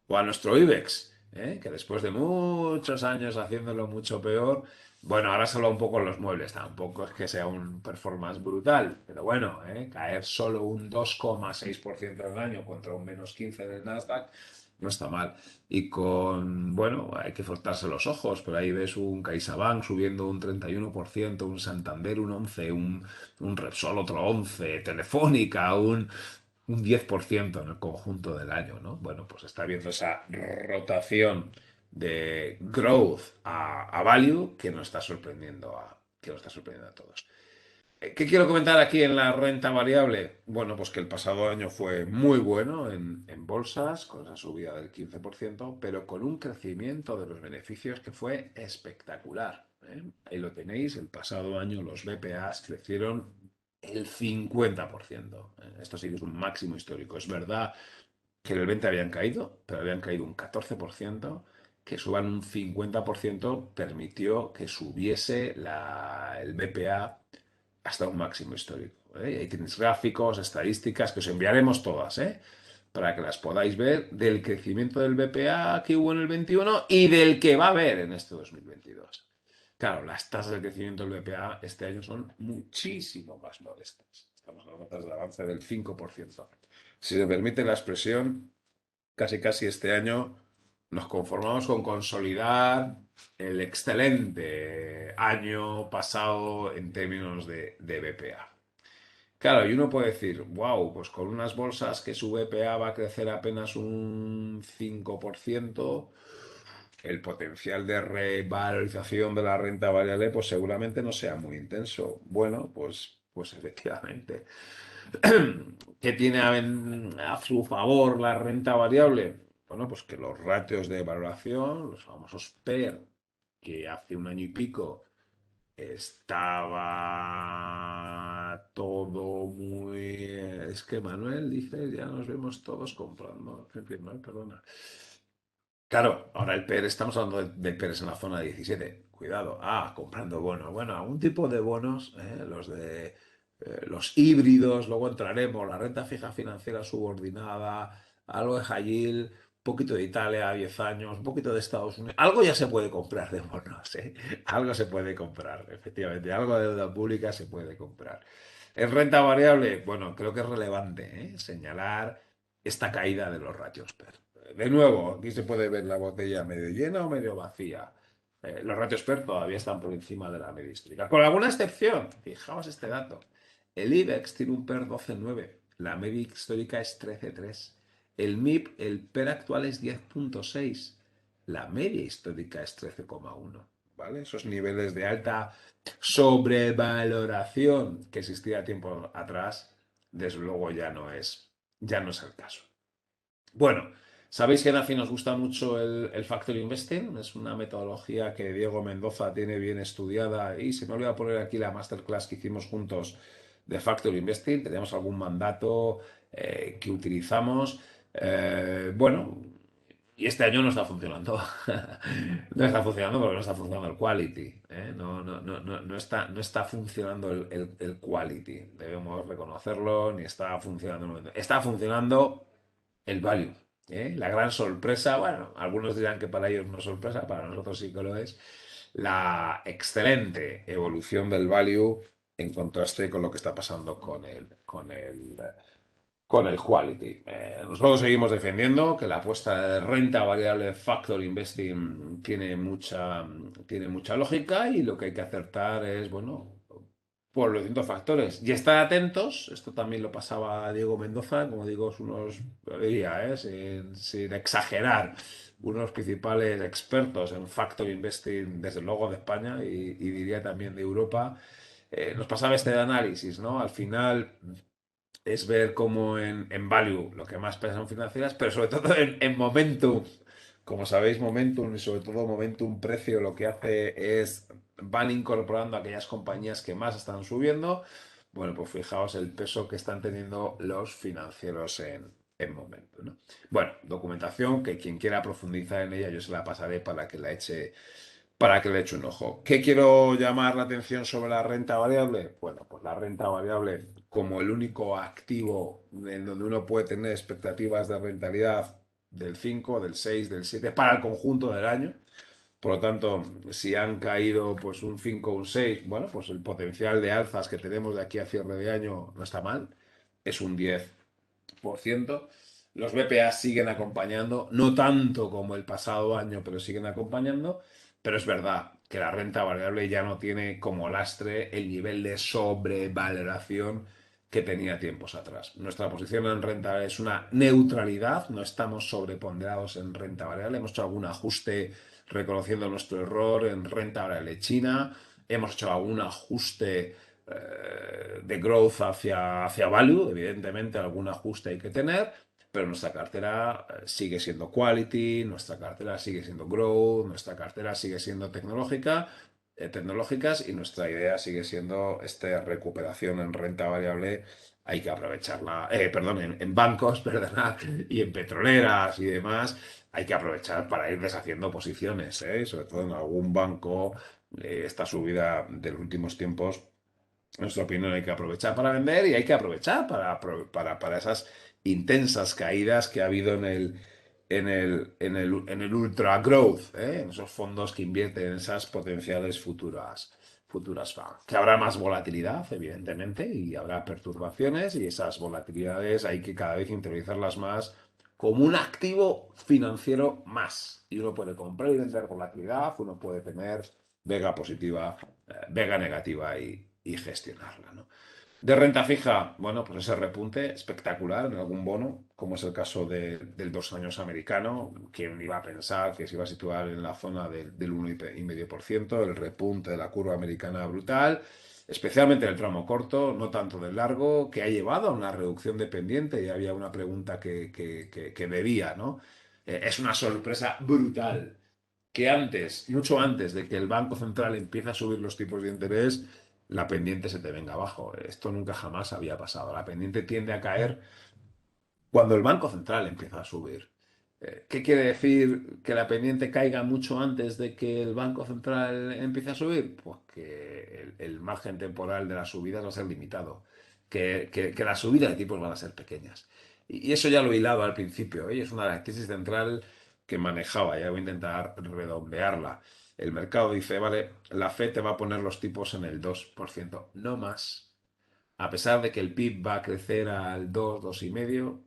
o a nuestro IBEX, que después de muchos años haciéndolo mucho peor, bueno, ahora salva un poco los muebles, tampoco es que sea un performance brutal, pero bueno, caer solo un 2,6% del año contra un -15 del Nasdaq no está mal. Y bueno, hay que frotarse los ojos, pero ahí ves un CaixaBank subiendo un 31%, un Santander un 11%, un Repsol otro 11%, Telefónica un 10% en el conjunto del año, ¿no? Bueno, pues está viendo esa rotación de growth a value que nos está sorprendiendo a todos. ¿Qué quiero comentar aquí en la renta variable? Bueno, pues que el pasado año fue muy bueno en bolsas, con esa subida del 15%, pero con un crecimiento de los beneficios que fue espectacular, ¿eh? Ahí lo tenéis, el pasado año los BPAs crecieron el 50%. Esto sí que es un máximo histórico. Es verdad que en el 20 habían caído, pero habían caído un 14%. Que suban un 50% permitió que subiese el BPA hasta un máximo histórico, ¿eh? Y ahí tienes gráficos, estadísticas que os enviaremos todas, ¿eh? Para que las podáis ver del crecimiento del BPA que hubo en el 21 y del que va a haber en este 2022. Claro, las tasas de crecimiento del BPA este año son muchísimo más modestas. Estamos hablando de tasas de avance del 5%. Si me permite la expresión, casi casi este año nos conformamos con consolidar el excelente año pasado en términos de BPA. Claro, y uno puede decir, wow, pues con unas bolsas que su BPA va a crecer apenas un 5%, el potencial de revalorización de la renta variable pues seguramente no sea muy intenso. Bueno, pues efectivamente. ¿Qué tiene a su favor la renta variable? Bueno, pues que los ratios de valoración, los famosos PER, que hace un año y pico estaba todo muy... Es que Manuel dice, ya nos vemos todos comprando. En fin, no, perdona. Claro, ahora el PER, estamos hablando del PER en la zona 17. Cuidado. Ah, comprando bonos. Bueno, algún tipo de bonos, los de los híbridos, luego entraremos, la renta fija financiera subordinada, algo de high yield, un poquito de Italia a 10 años, un poquito de Estados Unidos. Algo ya se puede comprar de bonos, ¿eh? Algo se puede comprar, efectivamente. Algo de deuda pública se puede comprar. En renta variable, bueno, creo que es relevante, señalar esta caída de los ratios PER. De nuevo, aquí se puede ver la botella medio llena o medio vacía. Los ratios PER todavía están por encima de la media histórica. Con alguna excepción, fijaos este dato. El IBEX tiene un PER 12,9. La media histórica es 13,3. El MIP, el PER actual es 10,6. La media histórica es 13,1. ¿Vale? Esos niveles de alta sobrevaloración que existía tiempo atrás, desde luego ya no es el caso. Bueno, sabéis que en AFI nos gusta mucho el Factor Investing, es una metodología que Diego Mendoza tiene bien estudiada y se me olvidó poner aquí la masterclass que hicimos juntos de Factor Investing, tenemos algún mandato que utilizamos. Bueno, y este año no está funcionando. No está funcionando porque no está funcionando el quality. No está funcionando el quality. Debemos reconocerlo, ni está funcionando. Está funcionando el value. La gran sorpresa, bueno, algunos dirán que para ellos no es sorpresa, para nosotros sí que lo es, la excelente evolución del value en contraste con lo que está pasando con el quality. Nosotros seguimos defendiendo que la apuesta de renta variable factor investing tiene mucha lógica y lo que hay que acertar es, bueno, por los distintos factores. Y estar atentos, esto también lo pasaba a Diego Mendoza, como digo, es unos, lo diría, sin exagerar, unos principales expertos en factor investing, desde luego de España y diría también de Europa. Nos pasaba este de análisis, ¿no? Al final es ver cómo en value lo que más pesa son financieras, pero sobre todo en momentum. Como sabéis, momentum y sobre todo momentum precio lo que hace es van incorporando aquellas compañías que más están subiendo. Bueno, pues fijaos el peso que están teniendo los financieros en momento, ¿no? Bueno, documentación que quien quiera profundizar en ella yo se la pasaré para que le eche un ojo. ¿Qué quiero llamar la atención sobre la renta variable? Bueno, pues la renta variable como el único activo en donde uno puede tener expectativas de rentabilidad del 5, del 6, del 7 para el conjunto del año. Por lo tanto, si han caído pues un 5 o un 6, bueno, pues el potencial de alzas que tenemos de aquí a cierre de año no está mal. Es un 10%. Los BPA siguen acompañando, no tanto como el pasado año, pero siguen acompañando. Pero es verdad que la renta variable ya no tiene como lastre el nivel de sobrevaloración que tenía tiempos atrás. Nuestra posición en renta es una neutralidad, no estamos sobreponderados en renta variable, hemos hecho algún ajuste reconociendo nuestro error en renta variable china, hemos hecho algún ajuste de growth hacia value, evidentemente algún ajuste hay que tener, pero nuestra cartera sigue siendo quality, nuestra cartera sigue siendo growth, nuestra cartera sigue siendo tecnológicas y nuestra idea sigue siendo esta recuperación en renta variable. Hay que aprovecharla, perdón, en bancos, perdonad, y en petroleras y demás. Hay que aprovechar para ir deshaciendo posiciones, sobre todo en algún banco. Esta subida de los últimos tiempos, en nuestra opinión, hay que aprovechar para vender y hay que aprovechar para esas intensas caídas que ha habido en el ultra growth, en esos fondos que invierten en esas potenciales futuras FAN. Que habrá más volatilidad, evidentemente, y habrá perturbaciones y esas volatilidades hay que cada vez interiorizarlas más como un activo financiero más. Y uno puede comprar y vender volatilidad, uno puede tener vega positiva, vega negativa y gestionarla, ¿no? De renta fija, bueno, pues ese repunte espectacular en algún bono, como es el caso del 2 años americano. ¿Quién iba a pensar que se iba a situar en la zona del 1,5%? El repunte de la curva americana brutal, especialmente en el tramo corto, no tanto del largo, que ha llevado a una reducción de pendiente. Y había una pregunta que debía, ¿no? Es una sorpresa brutal que antes, mucho antes de que el Banco Central empiece a subir los tipos de interés, la pendiente se te venga abajo. Esto nunca jamás había pasado. La pendiente tiende a caer cuando el Banco Central empieza a subir. ¿Qué quiere decir que la pendiente caiga mucho antes de que el Banco Central empiece a subir? Pues que el margen temporal de las subidas va a ser limitado, que las subidas de tipos van a ser pequeñas. Y eso ya lo he hilado al principio, ¿eh? Y es una de las tesis central que manejaba, ya voy a intentar redondearla. El mercado dice, vale, la Fed te va a poner los tipos en el 2%, no más. A pesar de que el PIB va a crecer al 2, 2,5,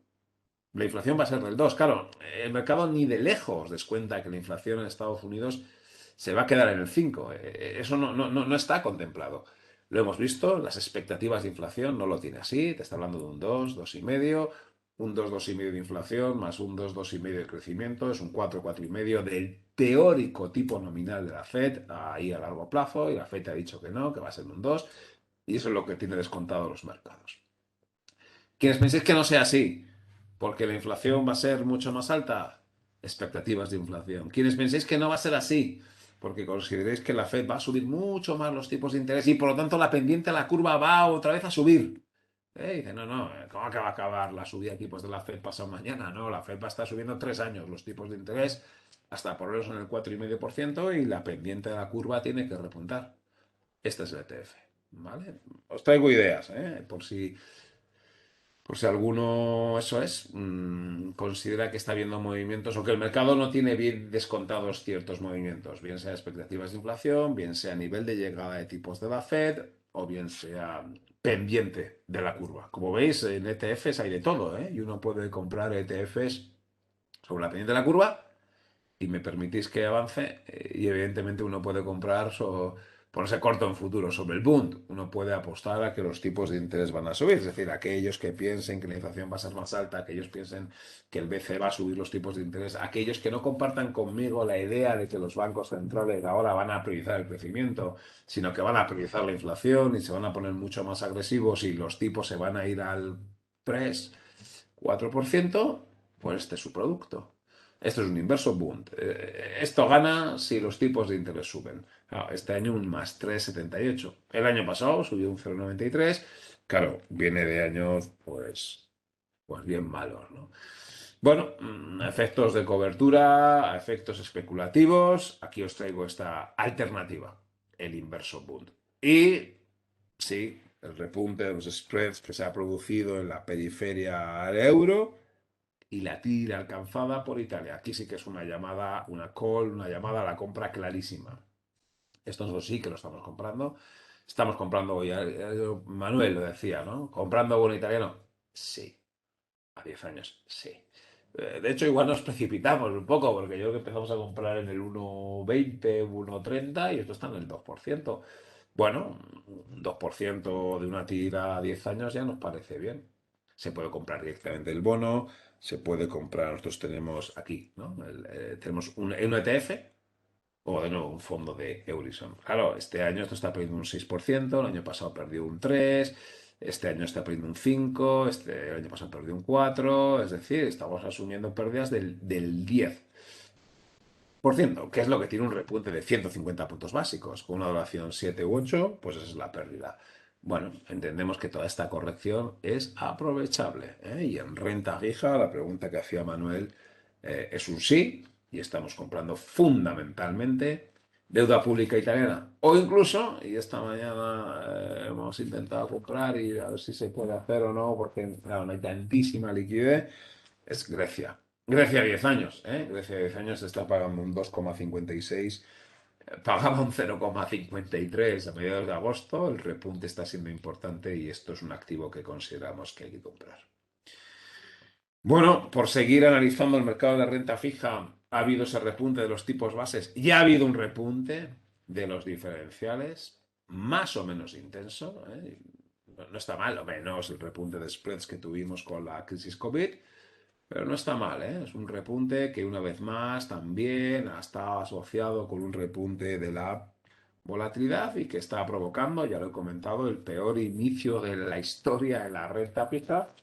la inflación va a ser del 2. Claro, el mercado ni de lejos descuenta que la inflación en Estados Unidos se va a quedar en el 5. Eso no está contemplado. Lo hemos visto, las expectativas de inflación no lo tiene así. Te está hablando de un 2, 2,5, un 2, 2,5 de inflación, más un 2, 2,5 de crecimiento, es un 4, 4,5 del teórico tipo nominal de la Fed ahí a largo plazo, y la Fed ha dicho que no, que va a ser un 2, y eso es lo que tiene descontado los mercados. Quienes penséis que no sea así, porque la inflación va a ser mucho más alta, expectativas de inflación. Quienes penséis que no va a ser así, porque consideréis que la Fed va a subir mucho más los tipos de interés y por lo tanto la pendiente a la curva va otra vez a subir. Dice, no, ¿cómo que va a acabar la subida de tipos de la Fed pasado mañana? No, la Fed va a estar subiendo 3 años los tipos de interés hasta ponerlos en el 4,5% y la pendiente de la curva tiene que repuntar. Este es el ETF, ¿vale? Os traigo ideas, por si alguno, eso es, considera que está viendo movimientos o que el mercado no tiene bien descontados ciertos movimientos, bien sea expectativas de inflación, bien sea a nivel de llegada de tipos de la Fed o bien sea pendiente de la curva. Como veis, en ETFs hay de todo, ¿eh? Y uno puede comprar ETFs sobre la pendiente de la curva y me permitís que avance, y evidentemente uno puede comprar ponerse corto en futuro sobre el Bund. Uno puede apostar a que los tipos de interés van a subir, es decir, aquellos que piensen que la inflación va a ser más alta, aquellos que piensen que el BCE va a subir los tipos de interés, aquellos que no compartan conmigo la idea de que los bancos centrales ahora van a priorizar el crecimiento, sino que van a priorizar la inflación y se van a poner mucho más agresivos y los tipos se van a ir al 3, 4%, pues este es su producto. Esto es un inverso Bund. Esto gana si los tipos de interés suben. Claro, este año un más 3,78. El año pasado subió un 0,93. Claro, viene de años pues bien malos, ¿no? Bueno, efectos de cobertura, efectos especulativos. Aquí os traigo esta alternativa, el inverso Bund. Y sí, el repunte de los spreads que se ha producido en la periferia al euro y la tira alcanzada por Italia. Aquí sí que es una llamada, una call, una llamada a la compra clarísima. Esto nosotros sí que lo estamos comprando. Estamos comprando, Manuel lo decía, ¿no? ¿Comprando bono italiano? Sí. A 10 años, sí. De hecho, igual nos precipitamos un poco, porque yo creo que empezamos a comprar en el 1,20, 1,30 y esto está en el 2%. Bueno, un 2% de una tira a 10 años ya nos parece bien. Se puede comprar directamente el bono, se puede comprar, nosotros tenemos aquí, ¿no? Tenemos un ETF o de nuevo un fondo de Eurison. Claro, este año esto está perdiendo un 6%, el año pasado perdió un 3%, este año está perdiendo un 5%, el año pasado perdió un 4%, es decir, estamos asumiendo pérdidas del 10%, que es lo que tiene un repunte de 150 puntos básicos. Con una duración 7 u 8, pues esa es la pérdida. Bueno, entendemos que toda esta corrección es aprovechable, ¿eh? Y en renta fija, la pregunta que hacía Manuel es un sí, y estamos comprando fundamentalmente deuda pública italiana. O incluso, y esta mañana hemos intentado comprar y a ver si se puede hacer o no, porque claro, no hay tantísima liquidez, es Grecia. Grecia a 10 años, ¿eh? Grecia a 10 años se está pagando un 2,56, pagaba un 0,53 a mediados de agosto, el repunte está siendo importante y esto es un activo que consideramos que hay que comprar. Bueno, por seguir analizando el mercado de la renta fija, ha habido ese repunte de los tipos bases y ha habido un repunte de los diferenciales más o menos intenso, ¿eh? No está mal, o menos el repunte de spreads que tuvimos con la crisis COVID, pero no está mal, ¿eh? Es un repunte que una vez más también está asociado con un repunte de la volatilidad y que está provocando, ya lo he comentado, el peor inicio de la historia en la renta fija.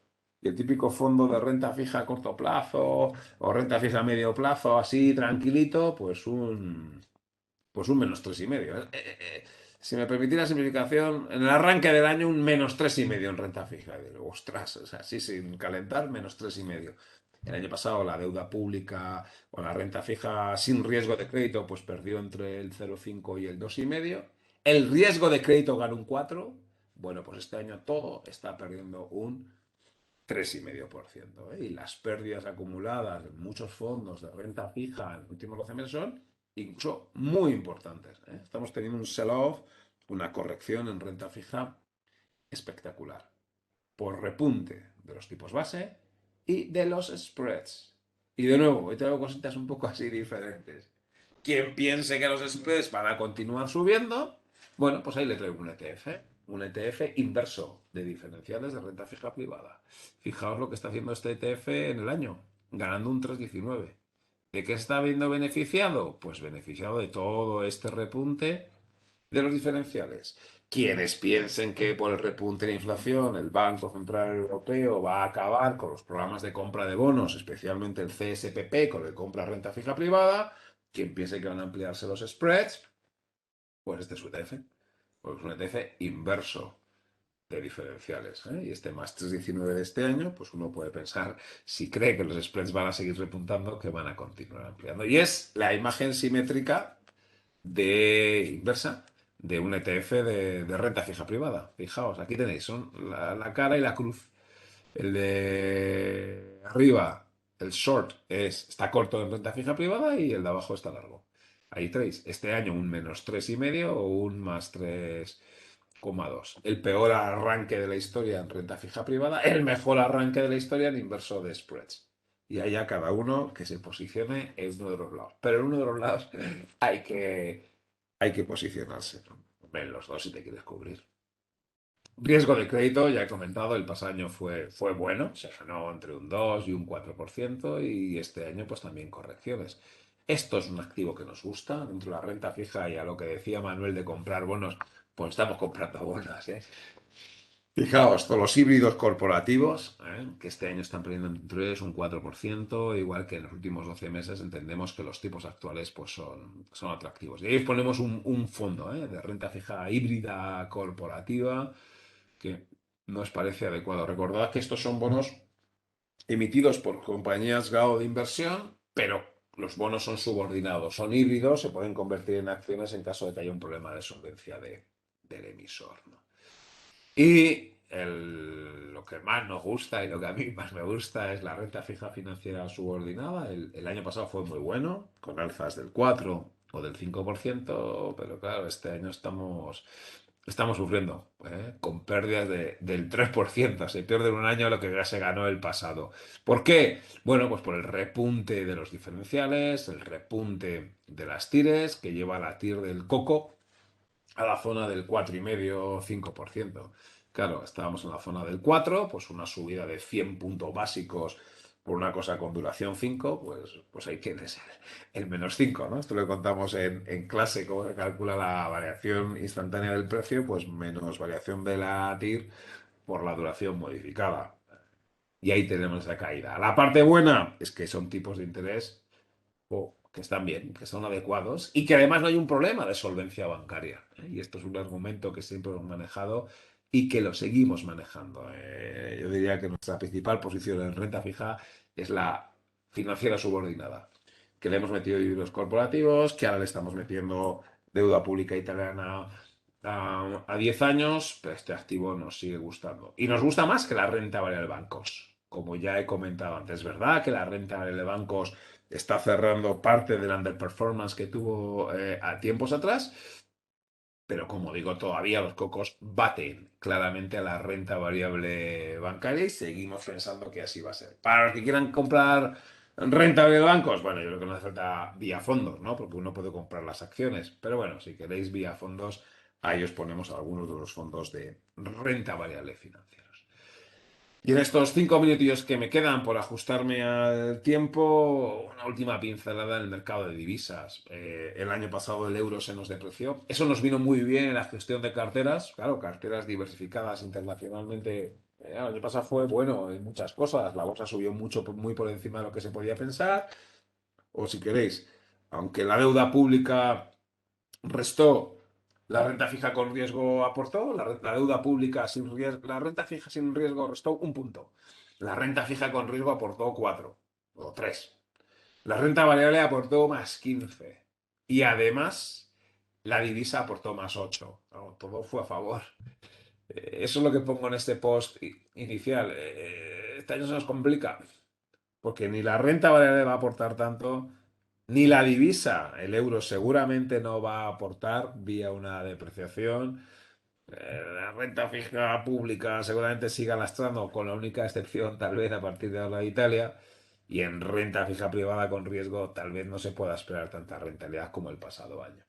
Y el típico fondo de renta fija a corto plazo o renta fija a medio plazo, así tranquilito, pues un menos 3,5. Si me permitís la simplificación, en el arranque del año un menos 3,5 en renta fija. Y digo, ostras, o sea, así sin calentar, menos 3,5. El año pasado la deuda pública o la renta fija sin riesgo de crédito pues perdió entre el 0,5 y el 2,5. El riesgo de crédito ganó un 4. Bueno, pues este año todo está perdiendo un 3,5%. ¿Eh? Y las pérdidas acumuladas en muchos fondos de renta fija en los últimos 12 meses son incluso muy importantes. ¿Eh? Estamos teniendo un sell-off, una corrección en renta fija espectacular por repunte de los tipos base y de los spreads. Y de nuevo, hoy tengo cositas un poco así diferentes. Quien piense que los spreads van a continuar subiendo, bueno, pues ahí le traigo un ETF inverso de diferenciales de renta fija privada. Fijaos lo que está haciendo este ETF en el año, ganando un 3,19. ¿De qué está viendo beneficiado? Pues beneficiado de todo este repunte de los diferenciales. Quienes piensen que por el repunte de la inflación el Banco Central Europeo va a acabar con los programas de compra de bonos, especialmente el CSPP, con el compra renta fija privada, quien piense que van a ampliarse los spreads, pues este es su ETF. Pues es un ETF inverso de diferenciales. ¿Eh? Y este más 3,19 de este año, pues uno puede pensar, si cree que los spreads van a seguir repuntando, que van a continuar ampliando. Y es la imagen simétrica de inversa de un ETF de renta fija privada. Fijaos, aquí tenéis, son la cara y la cruz. El de arriba, el short, está corto en renta fija privada y el de abajo está largo. Ahí tenéis, este año un menos 3,5 o un más 3,2. El peor arranque de la historia en renta fija privada, el mejor arranque de la historia en inverso de spreads. Y allá cada uno que se posicione en uno de los lados. Pero en uno de los lados hay que posicionarse. En los dos si te quieres cubrir. Riesgo de crédito, ya he comentado, el pasado año fue bueno, se ganó entre un 2 y un 4% y este año pues también correcciones. Esto es un activo que nos gusta, dentro de la renta fija y a lo que decía Manuel de comprar bonos, pues estamos comprando bonos, ¿eh? Fijaos, todos los híbridos corporativos, que este año están perdiendo un 3, un 4%, igual que en los últimos 12 meses entendemos que los tipos actuales pues son atractivos. Y ahí ponemos un fondo de renta fija híbrida corporativa que nos parece adecuado. Recordad que estos son bonos emitidos por compañías GAO de inversión, pero los bonos son subordinados, son híbridos, se pueden convertir en acciones en caso de que haya un problema de solvencia del emisor, ¿no? Y lo que más nos gusta y lo que a mí más me gusta es la renta fija financiera subordinada. El año pasado fue muy bueno, con alzas del 4 o del 5%, pero claro, este año estamos sufriendo, con pérdidas del 3%. Se pierde en un año lo que ya se ganó el pasado. ¿Por qué? Bueno, pues por el repunte de los diferenciales, el repunte de las tires, que lleva a la TIR del coco a la zona del 4,5-5%. Claro, estábamos en la zona del 4, pues una subida de 100 puntos básicos por una cosa con duración 5, pues ahí tienes el menos 5, ¿no? Esto lo contamos en clase, cómo se calcula la variación instantánea del precio, pues menos variación de la TIR por la duración modificada. Y ahí tenemos esa caída. La parte buena es que son tipos de interés que están bien, que son adecuados y que además no hay un problema de solvencia bancaria. Y esto es un argumento que siempre hemos manejado y que lo seguimos manejando. Yo diría que nuestra principal posición en renta fija es la financiera subordinada, que le hemos metido dividendos corporativos, que ahora le estamos metiendo deuda pública italiana a 10 años, pero este activo nos sigue gustando. Y nos gusta más que la renta variable de bancos. Como ya he comentado antes, es verdad que la renta variable de bancos está cerrando parte del underperformance que tuvo a tiempos atrás, pero como digo, todavía los cocos baten claramente a la renta variable bancaria y seguimos pensando que así va a ser. Para los que quieran comprar renta variable de bancos, bueno, yo creo que no hace falta vía fondos, ¿no? Porque uno puede comprar las acciones. Pero bueno, si queréis vía fondos, ahí os ponemos algunos de los fondos de renta variable financieros. Y en estos 5 minutillos que me quedan por ajustarme al tiempo, una última pincelada en el mercado de divisas. El año pasado el euro se nos depreció. Eso nos vino muy bien en la gestión de carteras, claro, carteras diversificadas internacionalmente. El año pasado fue bueno en muchas cosas. La bolsa subió mucho, muy por encima de lo que se podía pensar. O si queréis, aunque la deuda pública restó, la renta fija con riesgo aportó, la deuda pública sin riesgo, la renta fija sin riesgo restó 1 punto. La renta fija con riesgo aportó 4 o 3. La renta variable aportó más 15. Y además, la divisa aportó más 8. No, todo fue a favor. Eso es lo que pongo en este post inicial. Este año se nos complica. Porque ni la renta variable va a aportar tanto, ni la divisa, el euro seguramente no va a aportar vía una depreciación. La renta fija pública seguramente siga lastrando, con la única excepción tal vez a partir de ahora de Italia. Y en renta fija privada con riesgo tal vez no se pueda esperar tanta rentabilidad como el pasado año.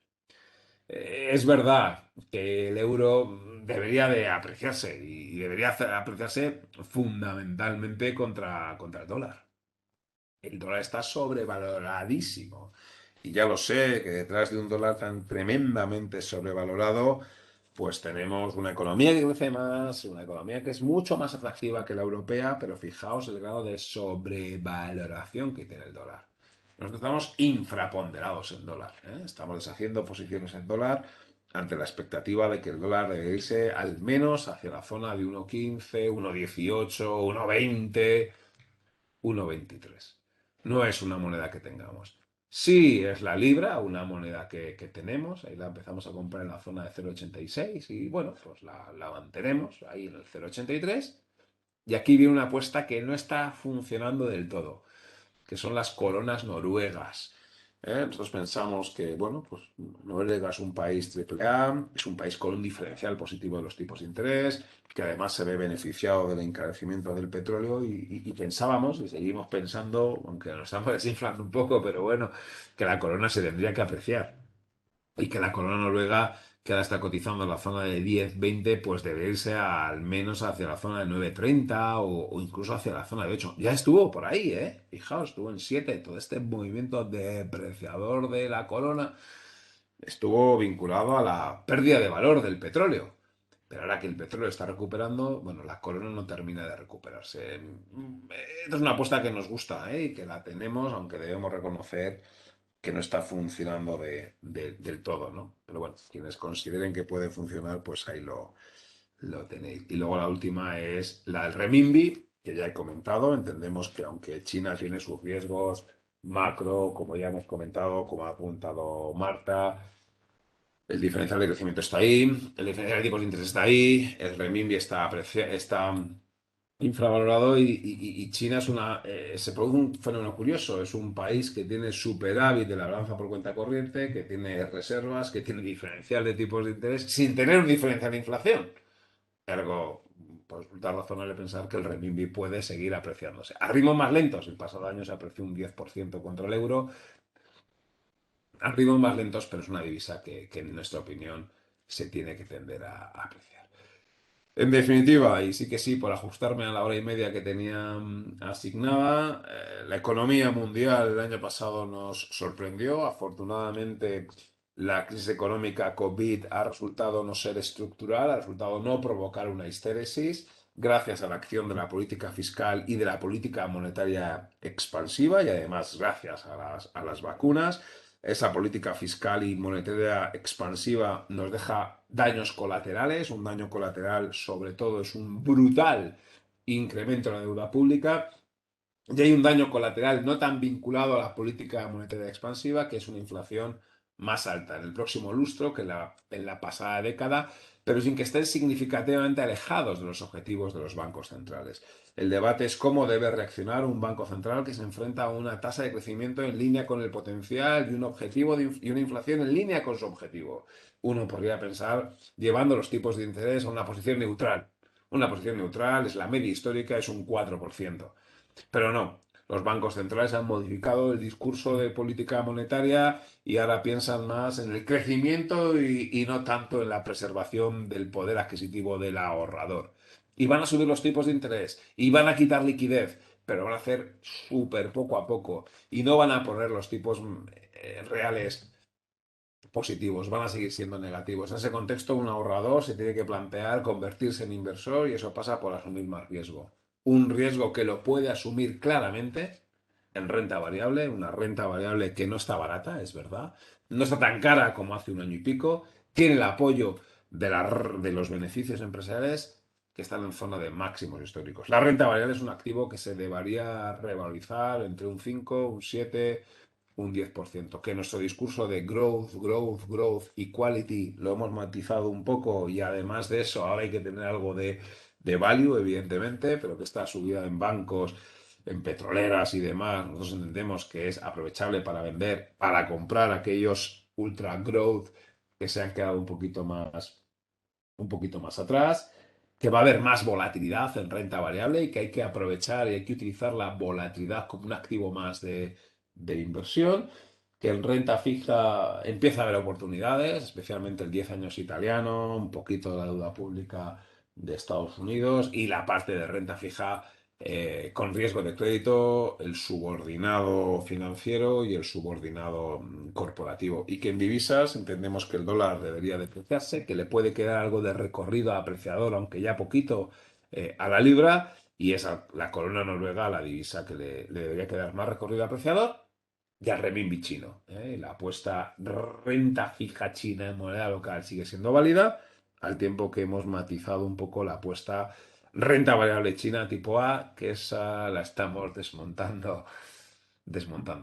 Es verdad que el euro debería de apreciarse y debería apreciarse fundamentalmente contra el dólar. El dólar está sobrevaloradísimo. Y ya lo sé, que detrás de un dólar tan tremendamente sobrevalorado, pues tenemos una economía que crece más, una economía que es mucho más atractiva que la europea, pero fijaos el grado de sobrevaloración que tiene el dólar. Nosotros estamos infraponderados en dólar, ¿eh? Estamos deshaciendo posiciones en dólar ante la expectativa de que el dólar debe irse al menos hacia la zona de 1,15, 1,18, 1,20. 1,23. No es una moneda que tengamos. Sí es la libra, una moneda que tenemos. Ahí la empezamos a comprar en la zona de 0,86 y bueno, pues la mantenemos ahí en el 0,83. Y aquí viene una apuesta que no está funcionando del todo, que son las coronas noruegas. Nosotros pensamos que, bueno, pues Noruega es un país triple A, es un país con un diferencial positivo de los tipos de interés, que además se ve beneficiado del encarecimiento del petróleo y pensábamos, y seguimos pensando, aunque nos estamos desinflando un poco, pero bueno, que la corona se tendría que apreciar y que la corona noruega, que ahora está cotizando en la zona de 10-20, pues debe irse al menos hacia la zona de 9,30 o incluso hacia la zona de 8. Ya estuvo por ahí, ¿eh? Fijaos, estuvo en 7. Todo este movimiento depreciador de la corona estuvo vinculado a la pérdida de valor del petróleo. Pero ahora que el petróleo está recuperando, bueno, la corona no termina de recuperarse. Esta es una apuesta que nos gusta, ¿eh? Y que la tenemos, aunque debemos reconocer que no está funcionando del todo, ¿no? Pero bueno, quienes consideren que puede funcionar, pues ahí lo tenéis. Y luego la última es la del renminbi, que ya he comentado. Entendemos que aunque China tiene sus riesgos macro, como ya hemos comentado, como ha apuntado Marta, el diferencial de crecimiento está ahí, el diferencial de tipos de interés está ahí, el renminbi está infravalorado y China se produce un fenómeno curioso. Es un país que tiene superávit de la balanza por cuenta corriente, que tiene reservas, que tiene diferencial de tipos de interés, sin tener un diferencial de inflación. Ergo, pues resulta razonable pensar que el renminbi puede seguir apreciándose. A ritmos más lentos, el pasado año se apreció un 10% contra el euro, a ritmos más lentos, pero es una divisa que en nuestra opinión se tiene que tender a apreciar. En definitiva, y sí que sí, por ajustarme a la hora y media que tenía asignada, la economía mundial el año pasado nos sorprendió. Afortunadamente, la crisis económica COVID ha resultado no ser estructural, ha resultado no provocar una histéresis, gracias a la acción de la política fiscal y de la política monetaria expansiva y además gracias a las vacunas. Esa política fiscal y monetaria expansiva nos deja daños colaterales. Un daño colateral, sobre todo, es un brutal incremento en la deuda pública. Y hay un daño colateral no tan vinculado a la política monetaria expansiva, que es una inflación más alta en el próximo lustro que en la pasada década. pero sin que estén significativamente alejados de los objetivos de los bancos centrales. El debate es cómo debe reaccionar un banco central que se enfrenta a una tasa de crecimiento en línea con el potencial y un objetivo y una inflación en línea con su objetivo. Uno podría pensar llevando los tipos de interés a una posición neutral. Una posición neutral es la media histórica, es un 4%. Pero no, los bancos centrales han modificado el discurso de política monetaria y ahora piensan más en el crecimiento y no tanto en la preservación del poder adquisitivo del ahorrador. Y van a subir los tipos de interés y van a quitar liquidez, pero van a hacer súper poco a poco y no van a poner los tipos reales positivos, van a seguir siendo negativos. En ese contexto, un ahorrador se tiene que plantear convertirse en inversor y eso pasa por asumir más riesgo. Un riesgo que lo puede asumir claramente en renta variable, una renta variable que no está barata, es verdad, no está tan cara como hace un año y pico, tiene el apoyo de los beneficios empresariales que están en zona de máximos históricos. La renta variable es un activo que se debería revalorizar entre un 5, un 7, un 10%. Que nuestro discurso de growth, growth, growth y quality lo hemos matizado un poco y además de eso ahora hay que tener algo de value, evidentemente, pero que está subida en bancos, en petroleras y demás, nosotros entendemos que es aprovechable para vender, para comprar aquellos ultra growth que se han quedado un poquito más atrás, que va a haber más volatilidad en renta variable y que hay que aprovechar y hay que utilizar la volatilidad como un activo más de inversión, que en renta fija empieza a haber oportunidades, especialmente el 10 años italiano, un poquito de la deuda pública de Estados Unidos y la parte de renta fija con riesgo de crédito, el subordinado financiero y el subordinado corporativo. Y que en divisas entendemos que el dólar debería depreciarse, que le puede quedar algo de recorrido apreciador, aunque ya poquito, a la libra, y es la corona noruega la divisa que le debería quedar más recorrido apreciador, y al renminbi chino. La apuesta renta fija china en moneda local sigue siendo válida, al tiempo que hemos matizado un poco la apuesta renta variable china tipo A, que esa la estamos desmontando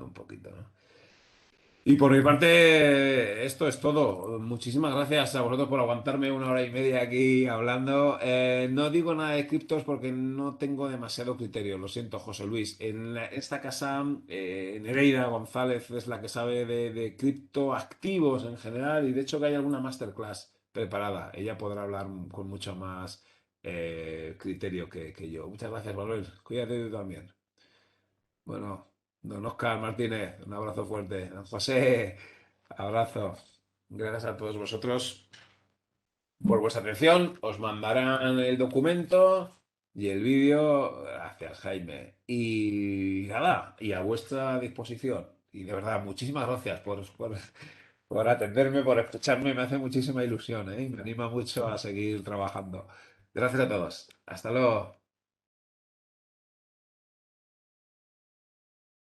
un poquito, ¿no? Y por mi parte, esto es todo. Muchísimas gracias a vosotros por aguantarme una hora y media aquí hablando. No digo nada de criptos porque no tengo demasiado criterio, lo siento, José Luis. Esta casa, Nereida González es la que sabe de criptoactivos en general y de hecho que hay alguna masterclass preparada. Ella podrá hablar con mucho más criterio que yo. Muchas gracias, Manuel. Cuídate tú también. Bueno, don Oscar Martínez, un abrazo fuerte. Don José, abrazo. Gracias a todos vosotros por vuestra atención. Os mandarán el documento y el vídeo. Gracias, Jaime. Y nada, y a vuestra disposición. Y de verdad, muchísimas gracias por atenderme, por escucharme. Me hace muchísima ilusión, ¿eh? Y me anima mucho a seguir trabajando. Gracias a todos. Hasta luego.